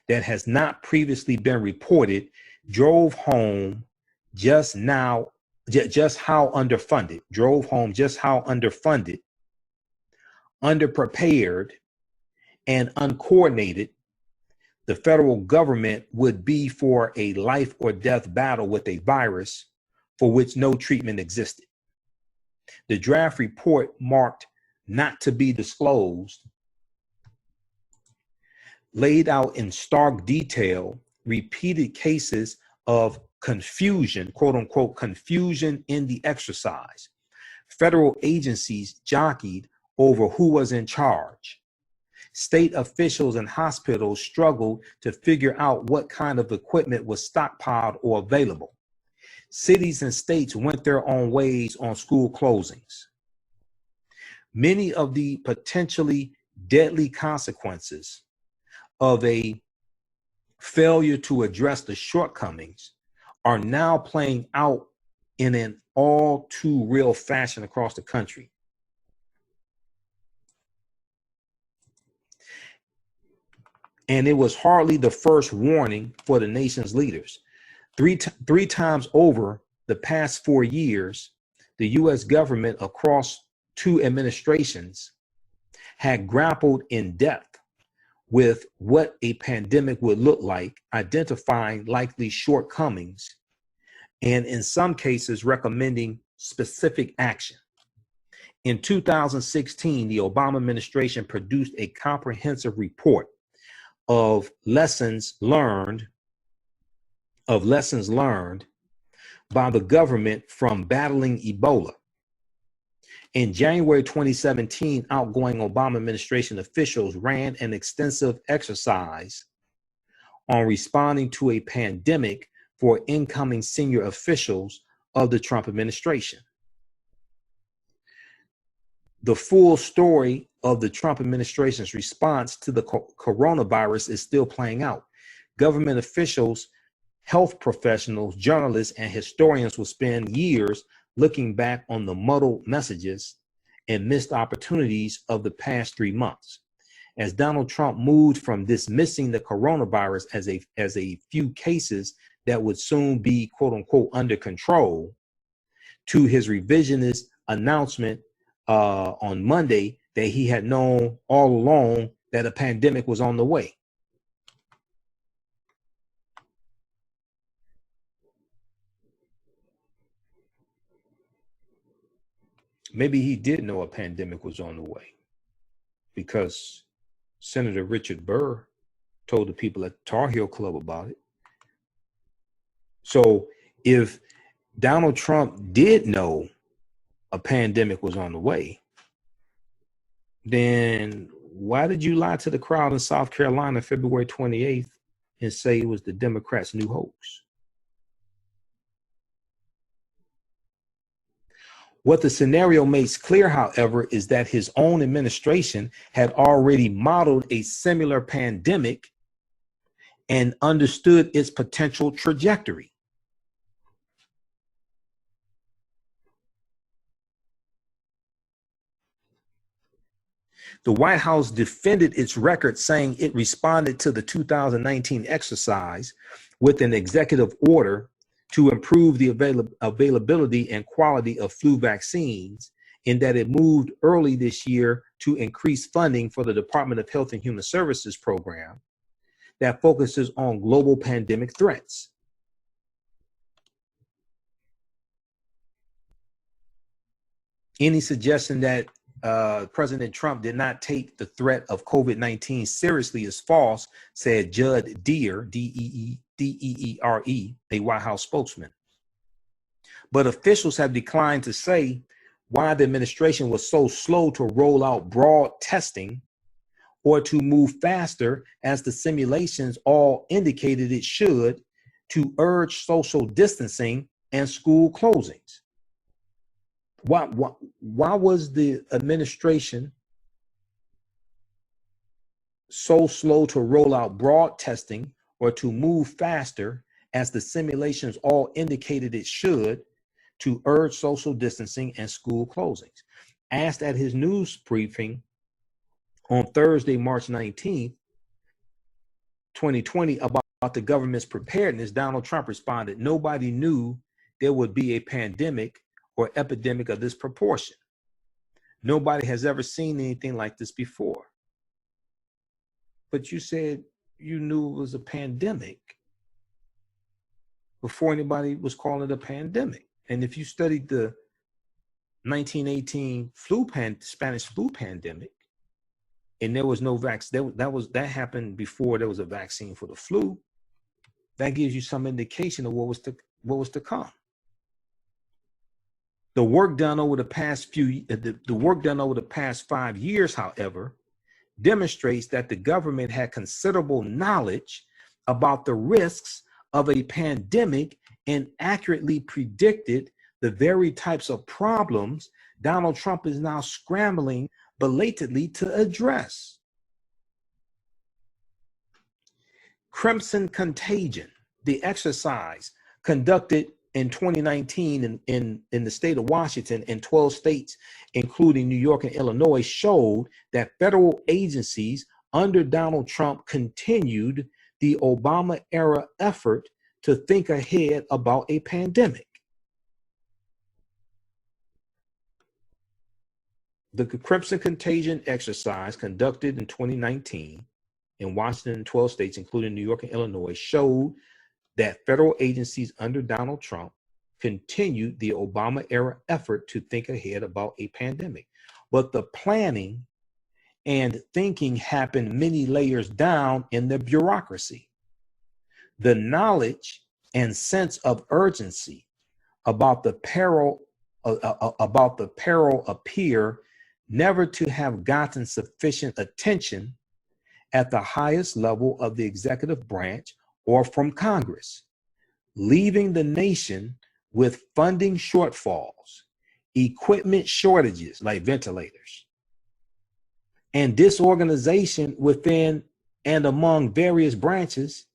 that has not previously been reported, drove home just how underfunded, underprepared, and uncoordinated the federal government would be for a life or death battle with a virus for which no treatment existed. The draft report, marked not to be disclosed, laid out in stark detail repeated cases of confusion, quote unquote, confusion in the exercise. Federal agencies jockeyed over who was in charge. State officials and hospitals struggled to figure out what kind of equipment was stockpiled or available. Cities and states went their own ways on school closings. Many of the potentially deadly consequences of a failure to address the shortcomings are now playing out in an all too real fashion across the country. And it was hardly the first warning for the nation's leaders. Three times over the past 4 years, the US government across 2 administrations had grappled in depth with what a pandemic would look like, identifying likely shortcomings, and in some cases recommending specific action. In 2016, the Obama administration produced a comprehensive report of lessons learned by the government from battling Ebola. In January 2017, outgoing Obama administration officials ran an extensive exercise on responding to a pandemic for incoming senior officials of the Trump administration. The full story of the Trump administration's response to the coronavirus is still playing out. Government officials, health professionals, journalists, and historians will spend years looking back on the muddled messages and missed opportunities of the past 3 months. As Donald Trump moved from dismissing the coronavirus as a few cases that would soon be, quote unquote, under control, to his revisionist announcement on Monday that he had known all along that a pandemic was on the way. Maybe he did know a pandemic was on the way because Senator Richard Burr told the people at the Tar Heel Club about it. So if Donald Trump did know a pandemic was on the way, then why did you lie to the crowd in South Carolina February 28th and say it was the Democrats' new hoax? What the scenario makes clear, however, is that his own administration had already modeled a similar pandemic and understood its potential trajectory. The White House defended its record, saying it responded to the 2019 exercise with an executive order to improve the availability and quality of flu vaccines, in that it moved early this year to increase funding for the Department of Health and Human Services program that focuses on global pandemic threats. Any suggestion that President Trump did not take the threat of COVID-19 seriously is false, said Judd Deere, D-E-E-R-E, a White House spokesman. But officials have declined to say why the administration was so slow to roll out broad testing or to move faster, as the simulations all indicated it should, to urge social distancing and school closings. Why was the administration so slow to roll out broad testing or to move faster, as the simulations all indicated it should, to urge social distancing and school closings? Asked at his news briefing on Thursday, March 19th, 2020, about the government's preparedness, Donald Trump responded, "Nobody knew there would be a pandemic or epidemic of this proportion. Nobody has ever seen anything like this before." But you said you knew it was a pandemic before anybody was calling it a pandemic. And if you studied the 1918 Spanish flu pandemic, and there was no vaccine, that happened before there was a vaccine for the flu, that gives you some indication of what what was to come. The work done over the past the work done over the past 5 years, however, demonstrates that the government had considerable knowledge about the risks of a pandemic and accurately predicted the very types of problems Donald Trump is now scrambling belatedly to address. Crimson Contagion, the exercise conducted in 2019 in the state of Washington and 12 states, including New York and Illinois, showed that federal agencies under Donald Trump continued the Obama-era effort to think ahead about a pandemic. The Crimson Contagion exercise conducted in 2019 in Washington and 12 states, including New York and Illinois, showed that federal agencies under Donald Trump continued the Obama-era effort to think ahead about a pandemic. But the planning and thinking happened many layers down in the bureaucracy. The knowledge and sense of urgency about the peril appear never to have gotten sufficient attention at the highest level of the executive branch or from Congress, leaving the nation with funding shortfalls, equipment shortages like ventilators, and disorganization within and among various branches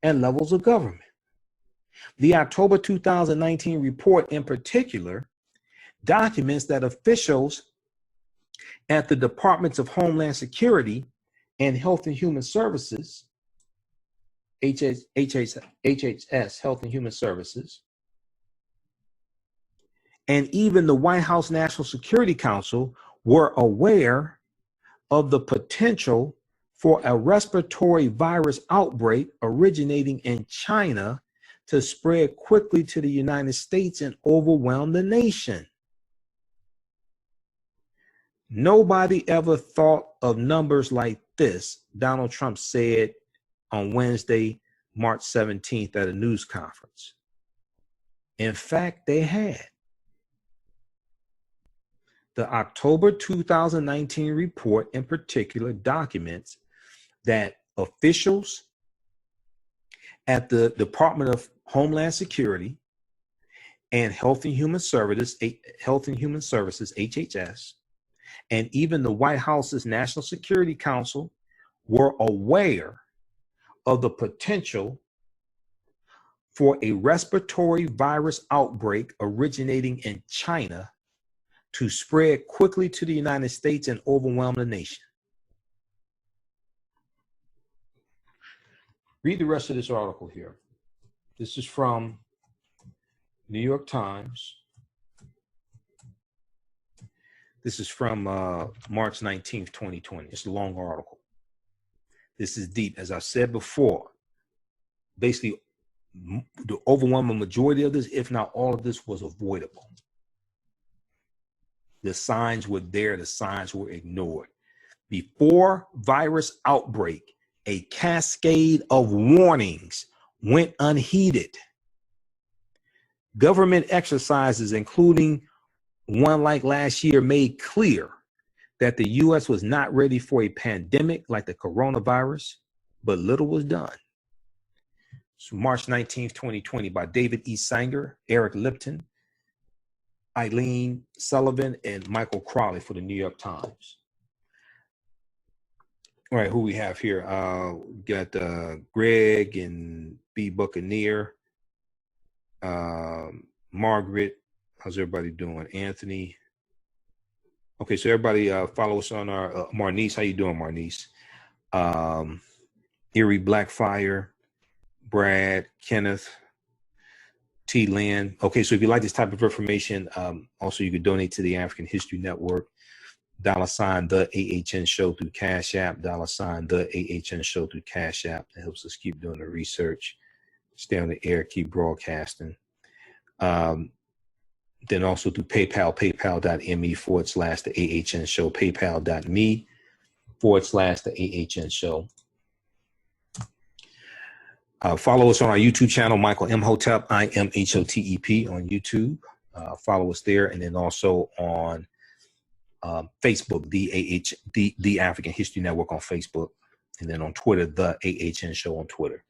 and levels of government. The October 2019 report in particular documents that officials at the Departments of Homeland Security and Health and Human Services, HHS, Health and Human Services, and even the White House National Security Council were aware of the potential for a respiratory virus outbreak originating in China to spread quickly to the United States and overwhelm the nation. Nobody ever thought of numbers like this, Donald Trump said on Wednesday, March 17th at a news conference. In fact, they had. The October 2019 report in particular documents that officials at the Department of Homeland Security and Health and Human Services, HHS, and even the White House's National Security Council were aware of the potential for a respiratory virus outbreak originating in China to spread quickly to the United States and overwhelm the nation. Read the rest of this article here. This is from New York Times. This is from March 19th, 2020. It's a long article. This is deep. As I said before, basically the overwhelming majority of this, if not all of this, was avoidable. The signs were there. The signs were ignored. Before virus outbreak, a cascade of warnings went unheeded. Government exercises, including one like last year, made clear that the U.S. was not ready for a pandemic like the coronavirus, but little was done. So March 19th, 2020, by David E. Sanger, Eric Lipton, Eileen Sullivan, and Michael Crowley for the New York Times. All right, who we have here? Got Greg and B. Buccaneer, Margaret. How's everybody doing? Anthony. Okay, so everybody follow us on our Marnice. How you doing, Marnice? Erie Blackfire, Brad, Kenneth, T. Lynn. Okay, so if you like this type of information, also you could donate to the African History Network. $ the AHN show through Cash App. $ the AHN show through Cash App. That helps us keep doing the research, stay on the air, keep broadcasting. Then also through PayPal, paypal.me/the AHN show, paypal.me/the AHN show. Follow us on our YouTube channel, Michael Imhotep, Imhotep on YouTube. Follow us there, and then also on Facebook, the African History Network on Facebook, and then on Twitter, the AHN Show on Twitter.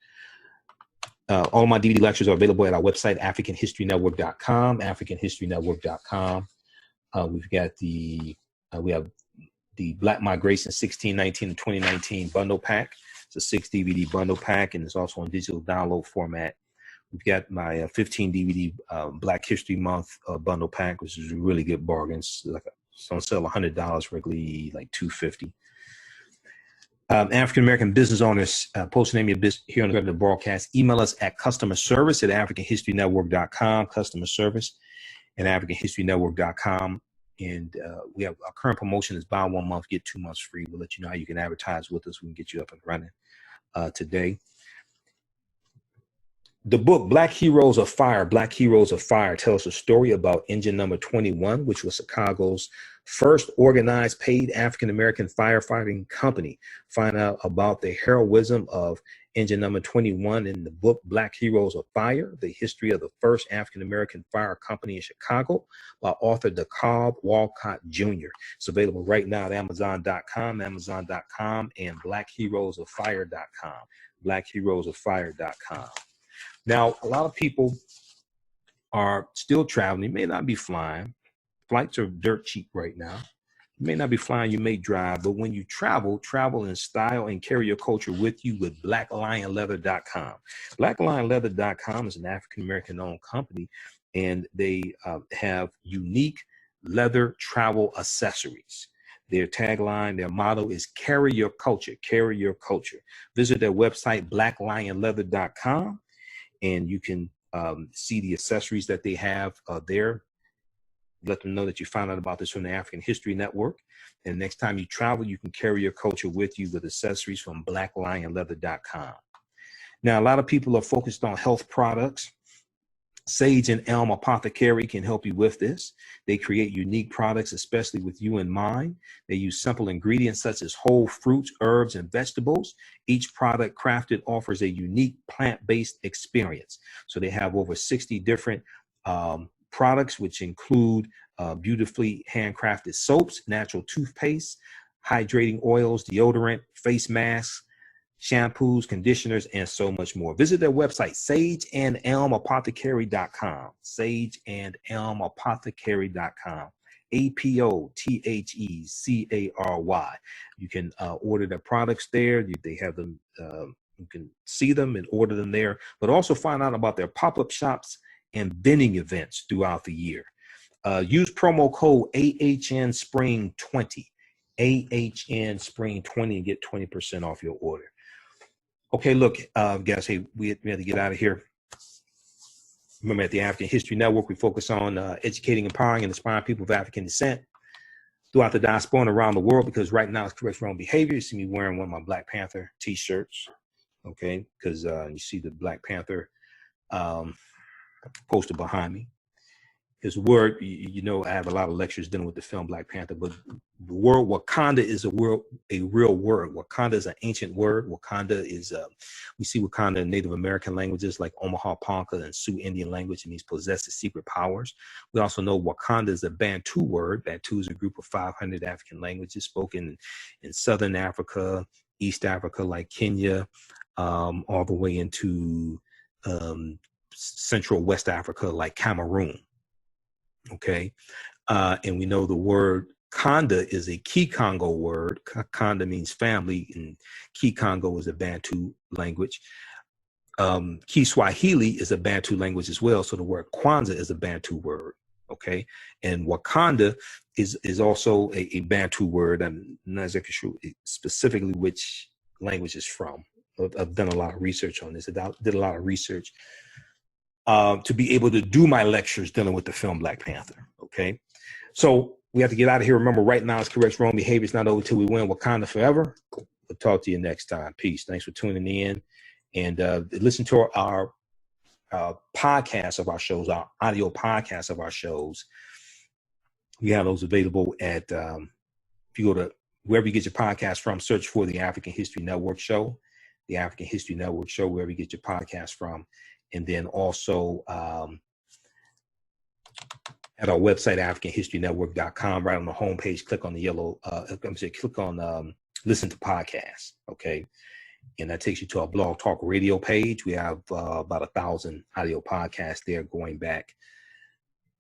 All my DVD lectures are available at our website, AfricanHistoryNetwork.com, AfricanHistoryNetwork.com. We've got we have the Black Migration 1619 to 2019 bundle pack. It's a 6 DVD bundle pack, and it's also on digital download format. We've got my 15 DVD Black History Month bundle pack, which is a really good bargain. It's on sale $100, regularly like $250. African American business owners, post name your business here on the broadcast. Email us at customer service at AfricanHistoryNetwork.com, customer service at AfricanHistoryNetwork.com. And we have our current promotion is buy 1 month, get 2 months free. We'll let you know how you can advertise with us. We can get you up and running today. The book, Black Heroes of Fire, Black Heroes of Fire, tells a story about Engine Number 21, which was Chicago's first organized paid African-American firefighting company. Find out about the heroism of Engine Number 21 in the book, Black Heroes of Fire, the history of the first African-American fire company in Chicago by author DeKalb Walcott Jr. It's available right now at Amazon.com, and BlackHeroesOfFire.com, BlackHeroesOfFire.com. Now, a lot of people are still traveling. You may not be flying. Flights are dirt cheap right now. You may not be flying, you may drive, but when you travel, travel in style and carry your culture with you with BlackLionLeather.com. BlackLionLeather.com is an African-American owned company, and they have unique leather travel accessories. Their tagline, their motto is carry your culture, carry your culture. Visit their website, BlackLionLeather.com. And you can see the accessories that they have there. Let them know that you found out about this from the African History Network. And next time you travel, you can carry your culture with you with accessories from BlackLionLeather.com. Now, a lot of people are focused on health products. Sage and Elm Apothecary can help you with this. They create unique products, especially with you in mind. They use simple ingredients such as whole fruits, herbs, and vegetables. Each product crafted offers a unique plant-based experience. So they have over 60 different products, which include beautifully handcrafted soaps, natural toothpaste, hydrating oils, deodorant, face masks, shampoos, conditioners, and so much more. Visit their website, sageandelmapothecary.com, sageandelmapothecary.com, APOTHECARY. You can order their products there. They have them, you can see them and order them there, but also find out about their pop-up shops and vending events throughout the year. Use promo code AHNSPRING20, AHNSPRING20, and get 20% off your order. Okay, look, guys, hey, we have to get out of here. Remember, at the African History Network, we focus on educating, empowering, and inspiring people of African descent throughout the diaspora and around the world, because right now it's correct wrong behavior. You see me wearing one of my Black Panther t-shirts, okay, because you see the Black Panther poster behind me. His word, you know, I have a lot of lectures dealing with the film Black Panther, but the word Wakanda is a real word. Wakanda is an ancient word. Wakanda is, we see Wakanda in Native American languages like Omaha Ponca and Sioux Indian language. It means possesses secret powers. We also know Wakanda is a Bantu word. Bantu is a group of 500 African languages spoken in Southern Africa, East Africa, like Kenya, all the way into Central West Africa, like Cameroon. Okay, and we know the word Konda is a Kikongo word. Konda means family, and Kikongo is a Bantu language. Kiswahili is a Bantu language as well, so the word Kwanzaa is a Bantu word. Okay, and Wakanda is also a Bantu word. I'm not exactly sure specifically which language it's from. I've done a lot of research on this. I did a lot of research to be able to do my lectures dealing with the film Black Panther. Okay, so we have to get out of here. Remember, right now it's correct wrong behavior. It's not over till we win. Wakanda forever. We'll talk to you next time. Peace. Thanks for tuning in, and listen to our podcasts of our shows, our audio podcasts of our shows. We have those available at if you go to wherever you get your podcast from, search for the African History Network show. the African History Network show, wherever you get your podcast from. And then also at our website, AfricanHistoryNetwork.com, right on the homepage, click on the yellow, click on listen to podcasts, okay? And that takes you to our Blog Talk Radio page. We have about 1,000 audio podcasts there going back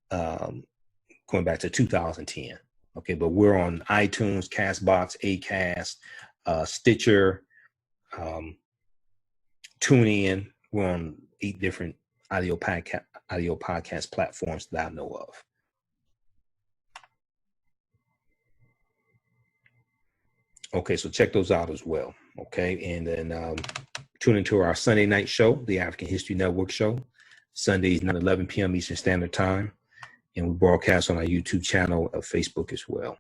to 2010. Okay, but we're on iTunes, Castbox, Acast, Stitcher, TuneIn. We're on 8 different audio podcast platforms that I know of. Okay, so check those out as well. Okay, and then tune into our Sunday night show, the African History Network show, Sundays 9:11 p.m. Eastern Standard Time, and we broadcast on our YouTube channel of Facebook as well.